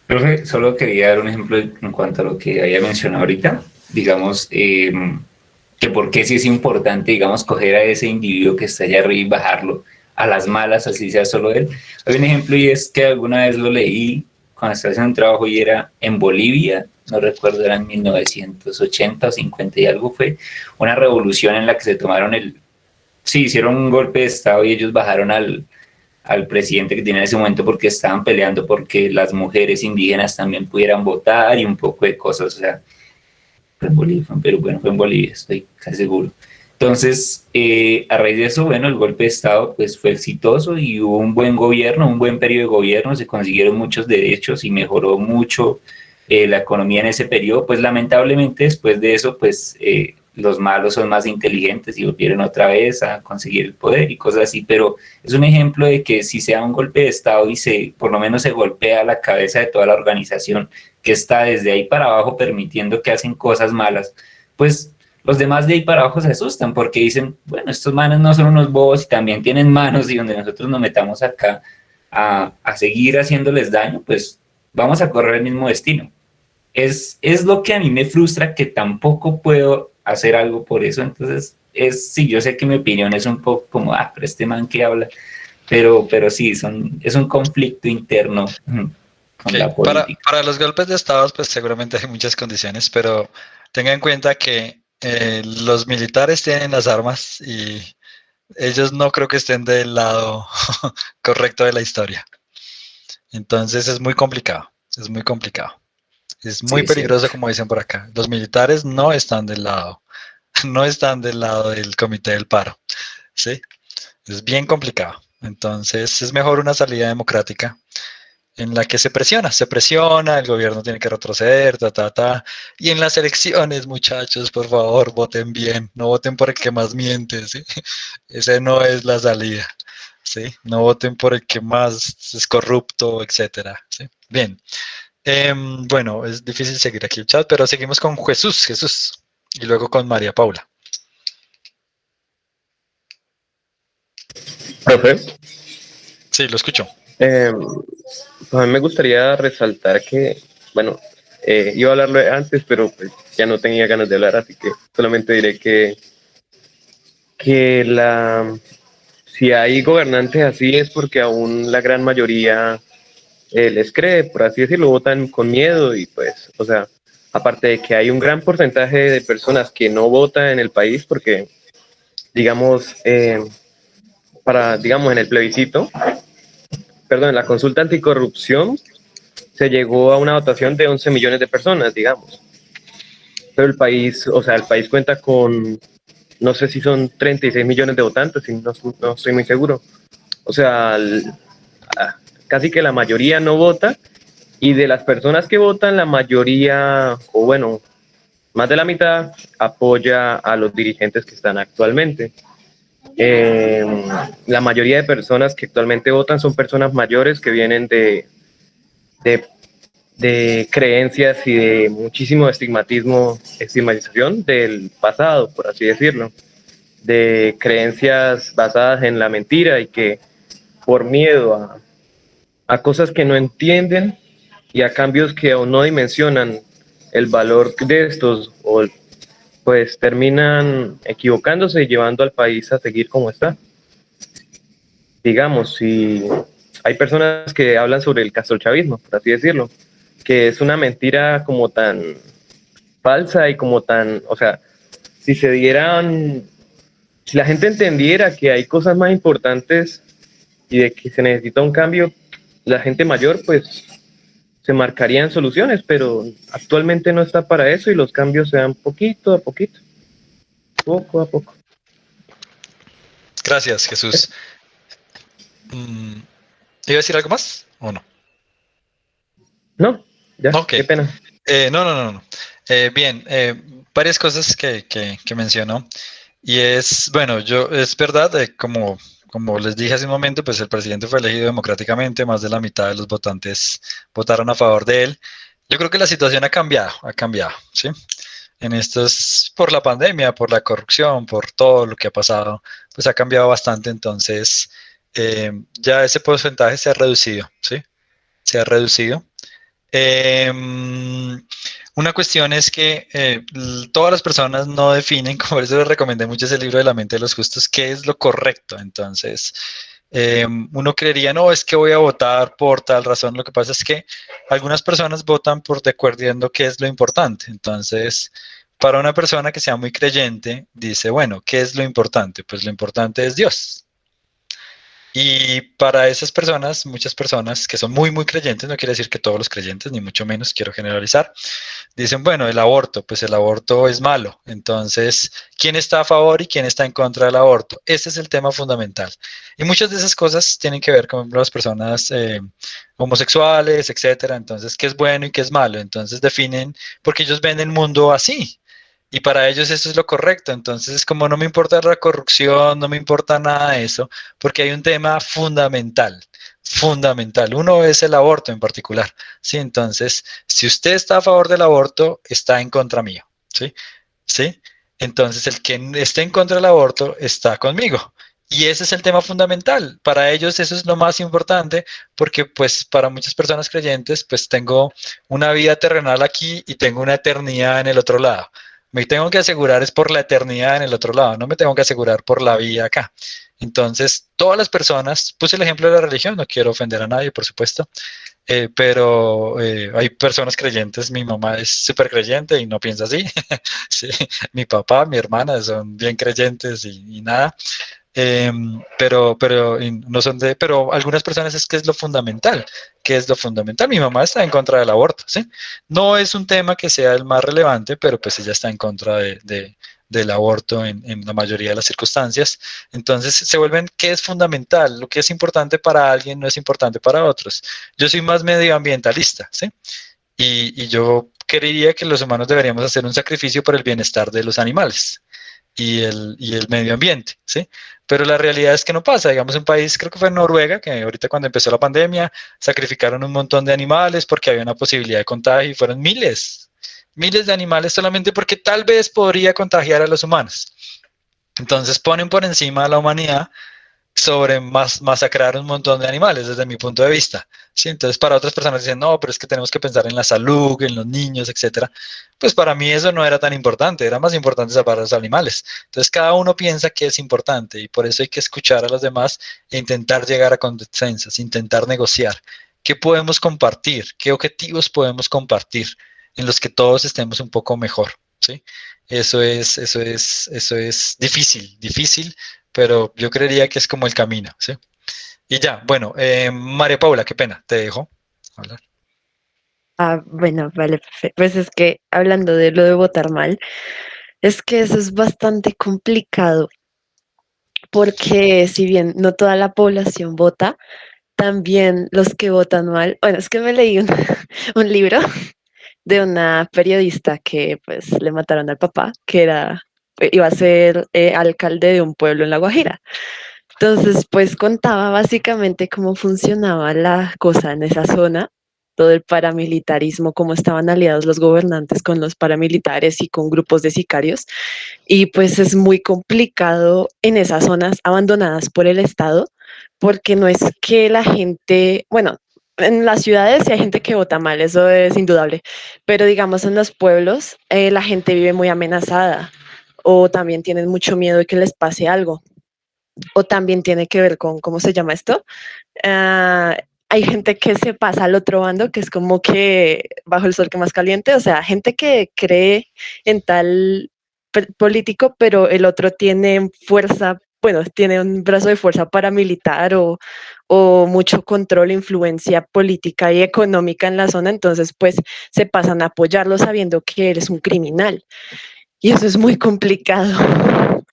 profe, solo quería dar un ejemplo en cuanto a lo que había mencionado ahorita, digamos, que por qué sí es importante, digamos, coger a ese individuo que está allá arriba y bajarlo a las malas, así sea solo él. Hay un ejemplo y es que alguna vez lo leí cuando estaba haciendo un trabajo y era en Bolivia, no recuerdo, era en 1980 o 50 y algo, fue una revolución en la que se tomaron sí, hicieron un golpe de estado y ellos bajaron al presidente que tenía en ese momento porque estaban peleando porque las mujeres indígenas también pudieran votar y un poco de cosas, o sea, fue en Bolivia, fue en Perú, bueno, fue en Bolivia, estoy casi seguro. Entonces, a raíz de eso, bueno, el golpe de Estado pues fue exitoso y hubo un buen gobierno, un buen periodo de gobierno, se consiguieron muchos derechos y mejoró mucho la economía en ese periodo. Pues lamentablemente después de eso, pues los malos son más inteligentes y volvieron otra vez a conseguir el poder y cosas así, pero es un ejemplo de que si se da un golpe de Estado y por lo menos se golpea la cabeza de toda la organización que está desde ahí para abajo permitiendo que hacen cosas malas, pues los demás de ahí para abajo se asustan porque dicen, bueno, estos manos no son unos bobos y también tienen manos y donde nosotros nos metamos acá a seguir haciéndoles daño, pues vamos a correr el mismo destino. Es lo que a mí me frustra que tampoco puedo hacer algo por eso, entonces sí, yo sé que mi opinión es un poco como, pero este man que habla, pero sí, es un conflicto interno con la política. Para los golpes de Estado, pues seguramente hay muchas condiciones, pero tenga en cuenta que los militares tienen las armas y ellos no creo que estén del lado correcto de la historia. Entonces es muy complicado, es muy complicado. Es muy Sí, es cierto. peligroso, como dicen por acá. Los militares no están del lado, no están del lado del comité del paro, ¿sí? Es bien complicado. Entonces es mejor una salida democrática en la que se presiona, el gobierno tiene que retroceder, y en las elecciones, muchachos, por favor, voten bien, no voten por el que más miente, ¿sí? Ese no es la salida, ¿sí? No voten por el que más es corrupto, etcétera, ¿sí? Bien, Bueno, es difícil seguir aquí el chat, pero seguimos con Jesús, y luego con María Paula. Profe, Sí, lo escucho. pues a mí me gustaría resaltar que, bueno, iba a hablarlo antes, pero pues ya no tenía ganas de hablar, así que solamente diré que si hay gobernantes así es porque aún la gran mayoría les cree, por así decirlo, votan con miedo y pues, o sea, aparte de que hay un gran porcentaje de personas que no votan en el país porque, digamos, digamos, en el plebiscito, perdón, en la consulta anticorrupción se llegó a una votación de 11 millones de personas, digamos. Pero el país, o sea, el país cuenta con, no sé si son 36 millones de votantes, y no estoy muy seguro. O sea, casi que la mayoría no vota, y de las personas que votan, la mayoría, o bueno, más de la mitad, apoya a los dirigentes que están actualmente. La mayoría de personas que actualmente votan son personas mayores que vienen de de creencias y de muchísimo estigmatización del pasado, por así decirlo, de creencias basadas en la mentira y que por miedo a cosas que no entienden y a cambios que aún no dimensionan el valor de estos, o pues terminan equivocándose y llevando al país a seguir como está. Digamos, si hay personas que hablan sobre el castrochavismo, por así decirlo, que es una mentira como tan falsa y como tan, o sea, si se dieran, si la gente entendiera que hay cosas más importantes y de que se necesita un cambio, la gente mayor pues se marcarían soluciones, pero actualmente no está para eso y los cambios se dan poquito a poquito, poco a poco. Gracias, Jesús. ¿Iba a decir algo más o no? No, ya, Ok. qué pena. No. Bien, varias cosas que mencionó. Y es, bueno, es verdad, como les dije hace un momento, pues el presidente fue elegido democráticamente, más de la mitad de los votantes votaron a favor de él. Yo creo que la situación ha cambiado, ¿sí? En estos, por la pandemia, por la corrupción, por todo lo que ha pasado, pues ha cambiado bastante. Entonces, ya ese porcentaje se ha reducido, ¿sí? Se ha reducido. Una cuestión es que todas las personas no definen, como por eso les recomendé mucho ese libro de La mente de los justos, qué es lo correcto. Entonces, uno creería, no, es que voy a votar por tal razón. Lo que pasa es que algunas personas votan por de acuerdo a qué es lo importante. Entonces, para una persona que sea muy creyente, dice, bueno, ¿qué es lo importante? Pues lo importante es Dios. Y para esas personas, muchas personas que son muy, muy creyentes, no quiere decir que todos los creyentes, ni mucho menos quiero generalizar, dicen, bueno, el aborto, pues el aborto es malo. Entonces, ¿quién está a favor y quién está en contra del aborto? Ese es el tema fundamental. Y muchas de esas cosas tienen que ver con las personas homosexuales, etcétera. Entonces, ¿qué es bueno y qué es malo? Entonces definen, porque ellos ven el mundo así. Y para ellos eso es lo correcto. Entonces, es como no me importa la corrupción, no me importa nada de eso, porque hay un tema fundamental. Uno es el aborto en particular. ¿Sí? Entonces, si usted está a favor del aborto, está en contra mío. ¿Sí? ¿Sí? Entonces, el que esté en contra del aborto está conmigo. Y ese es el tema fundamental. Para ellos eso es lo más importante, porque pues para muchas personas creyentes, pues tengo una vida terrenal aquí y tengo una eternidad en el otro lado. Me tengo que asegurar es por la eternidad en el otro lado, no me tengo que asegurar por la vida acá. Entonces, todas las personas, puse el ejemplo de la religión, no quiero ofender a nadie, por supuesto, pero hay personas creyentes, mi mamá es súper creyente y no piensa así, sí, mi papá, mi hermana son bien creyentes y nada, pero no son pero algunas personas es que es lo fundamental, que es lo fundamental. Mi mamá está en contra del aborto, ¿sí? No es un tema que sea el más relevante, pero pues ella está en contra del aborto en la mayoría de las circunstancias. Entonces se vuelven, ¿qué es fundamental? Lo que es importante para alguien no es importante para otros. Yo soy más medioambientalista, ¿sí? Y yo creería que los humanos deberíamos hacer un sacrificio por el bienestar de los animales. y el medio ambiente, ¿sí? Pero la realidad es que no pasa. Digamos, un país, creo que fue Noruega, que ahorita cuando empezó la pandemia, sacrificaron un montón de animales porque había una posibilidad de contagio y fueron miles de animales solamente porque tal vez podría contagiar a los humanos. Entonces ponen por encima a la humanidad sobre masacrar un montón de animales desde mi punto de vista. ¿Sí? Entonces para otras personas dicen, no, pero es que tenemos que pensar en la salud, en los niños, etcétera. Pues para mí eso no era tan importante, era más importante salvar a los animales. Entonces cada uno piensa que es importante y por eso hay que escuchar a los demás e intentar llegar a consensos, intentar negociar. ¿Qué podemos compartir? ¿Qué objetivos podemos compartir en los que todos estemos un poco mejor? ¿Sí? Eso es difícil, pero yo creería que es como el camino, ¿sí? Y ya, bueno, María Paula, qué pena, te dejo hablar. Bueno, vale, perfecto. Pues es que hablando de lo de votar mal, es que eso es bastante complicado, porque si bien no toda la población vota, también los que votan mal, bueno, es que me leí un, un libro de una periodista que pues le mataron al papá, que iba a ser alcalde de un pueblo en La Guajira. Entonces, pues contaba básicamente cómo funcionaba la cosa en esa zona, todo el paramilitarismo, cómo estaban aliados los gobernantes con los paramilitares y con grupos de sicarios. Y pues es muy complicado en esas zonas abandonadas por el Estado, porque no es que la gente, bueno, en las ciudades sí hay gente que vota mal, eso es indudable, pero digamos en los pueblos la gente vive muy amenazada o también tienen mucho miedo de que les pase algo o también tiene que ver con, ¿cómo se llama esto? Ah, hay gente que se pasa al otro bando, que es como que bajo el sol que más caliente, o sea, gente que cree en tal político, pero el otro tiene fuerza, bueno, tiene un brazo de fuerza paramilitar o mucho control, influencia política y económica en la zona, entonces pues se pasan a apoyarlo sabiendo que eres un criminal. Y eso es muy complicado.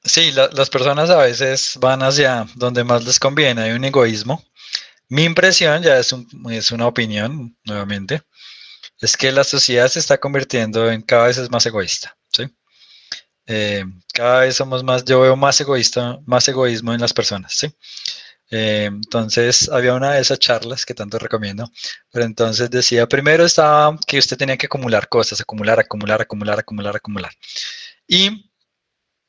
Sí, las personas a veces van hacia donde más les conviene, hay un egoísmo. Mi impresión, ya es una opinión, nuevamente, es que la sociedad se está convirtiendo en cada vez es más egoísta, ¿sí? Cada vez somos más, yo veo más egoísmo en las personas, ¿sí? Entonces había una de esas charlas que tanto recomiendo, pero entonces decía, primero estaba que usted tenía que acumular cosas, acumular. Y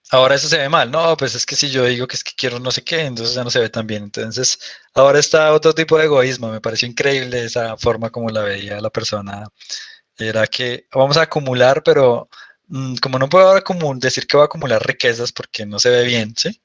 ahora eso se ve mal, no, pues es que si yo digo que es que quiero no sé qué, entonces ya no se ve tan bien. Entonces ahora está otro tipo de egoísmo, me pareció increíble esa forma como la veía la persona. Era que vamos a acumular, pero como no puedo ahora decir que voy a acumular riquezas porque no se ve bien, ¿sí?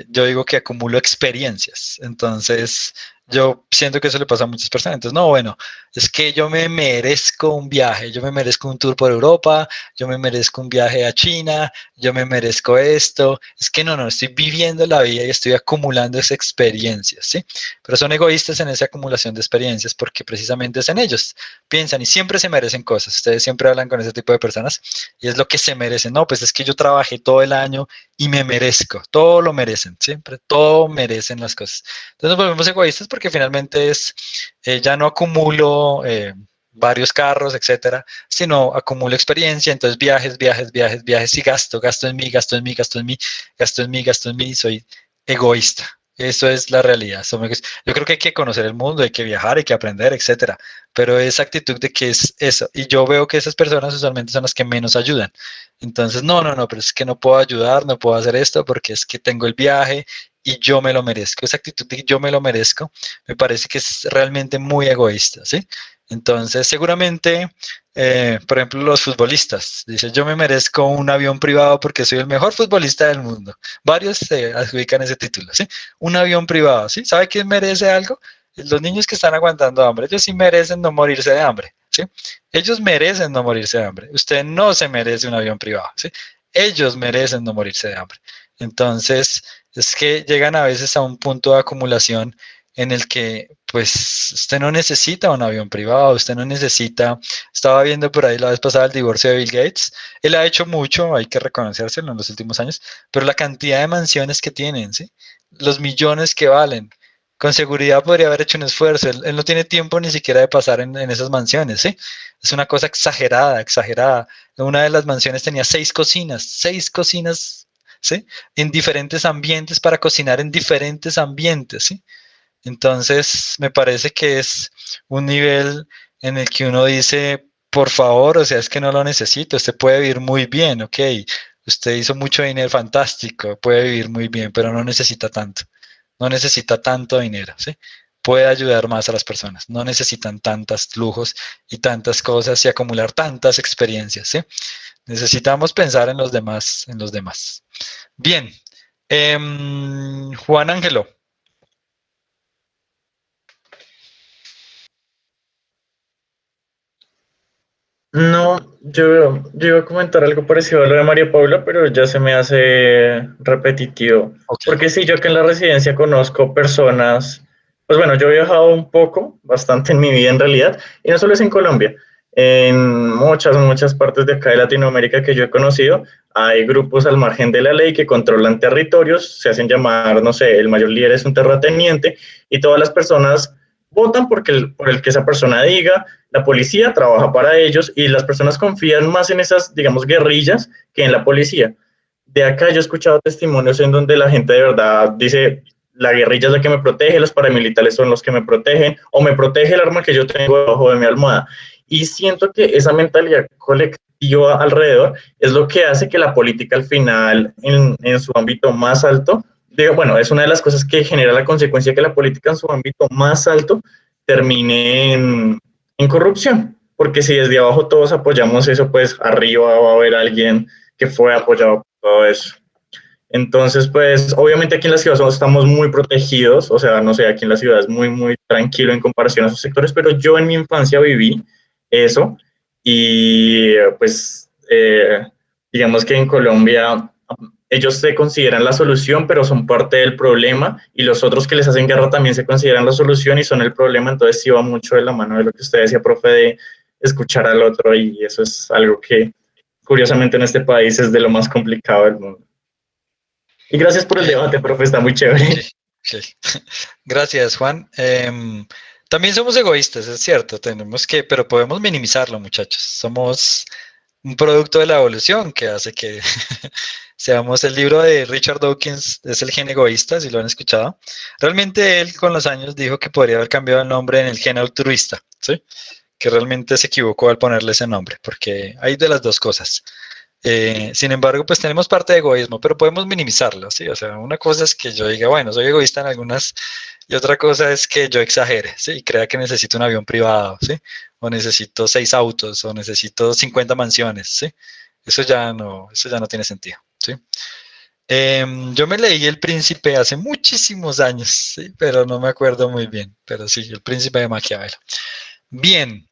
Yo digo que acumulo experiencias. Entonces, yo siento que eso le pasa a muchas personas. Entonces, no, bueno, es que yo me merezco un viaje, yo me merezco un tour por Europa, yo me merezco un viaje a China, yo me merezco esto. Es que no, estoy viviendo la vida y estoy acumulando esas experiencias, ¿sí? Pero son egoístas en esa acumulación de experiencias porque precisamente es en ellos. Piensan y siempre se merecen cosas. Ustedes siempre hablan con ese tipo de personas y es lo que se merecen. No, pues es que yo trabajé todo el año y me merezco, todo lo merecen, siempre, todo merecen las cosas. Entonces nos volvemos egoístas porque finalmente ya no acumulo varios carros, etcétera, sino acumulo experiencia, entonces viajes y gasto en mí, soy egoísta. Eso es la realidad. Yo creo que hay que conocer el mundo, hay que viajar, hay que aprender, etcétera. Pero esa actitud de que es eso, y yo veo que esas personas usualmente son las que menos ayudan. Entonces, no, pero es que no puedo ayudar, no puedo hacer esto porque es que tengo el viaje y yo me lo merezco. Esa actitud de yo me lo merezco me parece que es realmente muy egoísta, ¿sí? Entonces, seguramente, por ejemplo, los futbolistas dicen, yo me merezco un avión privado porque soy el mejor futbolista del mundo. Varios se adjudican ese título, ¿sí? Un avión privado, ¿sí? ¿Sabe quién merece algo? Los niños que están aguantando hambre, ellos sí merecen no morirse de hambre, ¿sí? Ellos merecen no morirse de hambre. Usted no se merece un avión privado, ¿sí? Ellos merecen no morirse de hambre. Entonces, es que llegan a veces a un punto de acumulación en el que, pues, usted no necesita un avión privado, usted no necesita, estaba viendo por ahí la vez pasada el divorcio de Bill Gates, él ha hecho mucho, hay que reconocérselo en los últimos años, pero la cantidad de mansiones que tienen, ¿sí? Los millones que valen, con seguridad podría haber hecho un esfuerzo. Él no tiene tiempo ni siquiera de pasar en esas mansiones, ¿sí? Es una cosa exagerada, exagerada. Una de las mansiones tenía 6 cocinas, ¿sí? En diferentes ambientes para cocinar en diferentes ambientes, ¿sí? Entonces, me parece que es un nivel en el que uno dice, por favor, o sea, es que no lo necesito, usted puede vivir muy bien, ok, usted hizo mucho dinero, fantástico, puede vivir muy bien, pero no necesita tanto, no necesita tanto dinero, ¿sí? Puede ayudar más a las personas, no necesitan tantos lujos y tantas cosas y acumular tantas experiencias, ¿sí? Necesitamos pensar en los demás, en los demás. Bien, Juan Ángelo. No, yo iba a comentar algo parecido a lo de María Paula, pero ya se me hace repetitivo. Ok. Porque sí, yo acá en la residencia conozco personas, pues bueno, yo he viajado un poco, bastante en mi vida en realidad, y no solo es en Colombia, en muchas partes de acá de Latinoamérica que yo he conocido, hay grupos al margen de la ley que controlan territorios, se hacen llamar, no sé, el mayor líder es un terrateniente, y todas las personas votan por el que esa persona diga, la policía trabaja para ellos y las personas confían más en esas, digamos, guerrillas que en la policía. De acá yo he escuchado testimonios en donde la gente de verdad dice, la guerrilla es la que me protege, los paramilitares son los que me protegen, o me protege el arma que yo tengo debajo de mi almohada. Y siento que esa mentalidad colectiva alrededor es lo que hace que la política al final, en su ámbito más alto, digo, bueno, es una de las cosas que genera la consecuencia que la política en su ámbito más alto termine en corrupción, porque si desde abajo todos apoyamos eso, pues arriba va a haber alguien que fue apoyado por todo eso. Entonces, pues obviamente aquí en la ciudad estamos muy protegidos, o sea, no sé, aquí en la ciudad es muy tranquilo en comparación a esos sectores, pero yo en mi infancia viví eso y pues digamos que en Colombia ellos se consideran la solución, pero son parte del problema y los otros que les hacen guerra también se consideran la solución y son el problema, entonces sí va mucho de la mano de lo que usted decía, profe, de escuchar al otro y eso es algo que curiosamente en este país es de lo más complicado del mundo. Y gracias por el debate, profe, está muy chévere. Okay. Gracias, Juan. También somos egoístas, es cierto, tenemos que, pero podemos minimizarlo, muchachos. Somos un producto de la evolución que hace que seamos el libro de Richard Dawkins, es el gen egoísta, si lo han escuchado. Realmente él con los años dijo que podría haber cambiado el nombre en el gen altruista, ¿sí? Que realmente se equivocó al ponerle ese nombre, porque hay de las dos cosas. Sin embargo, pues tenemos parte de egoísmo, pero podemos minimizarlo, ¿sí? O sea, una cosa es que yo diga, bueno, soy egoísta en algunas, y otra cosa es que yo exagere, ¿sí? Y crea que necesito un avión privado, ¿sí? O necesito 6 autos, o necesito 50 mansiones, ¿sí? Eso ya no tiene sentido, ¿sí? Yo me leí El Príncipe hace muchísimos años, ¿sí? Pero no me acuerdo muy bien, pero sí, El Príncipe de Maquiavelo. Bien,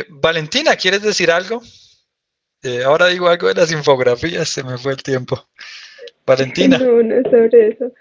Valentina, ¿quieres decir algo? Ahora digo algo de las infografías, se me fue el tiempo. Valentina. No, no es sobre eso.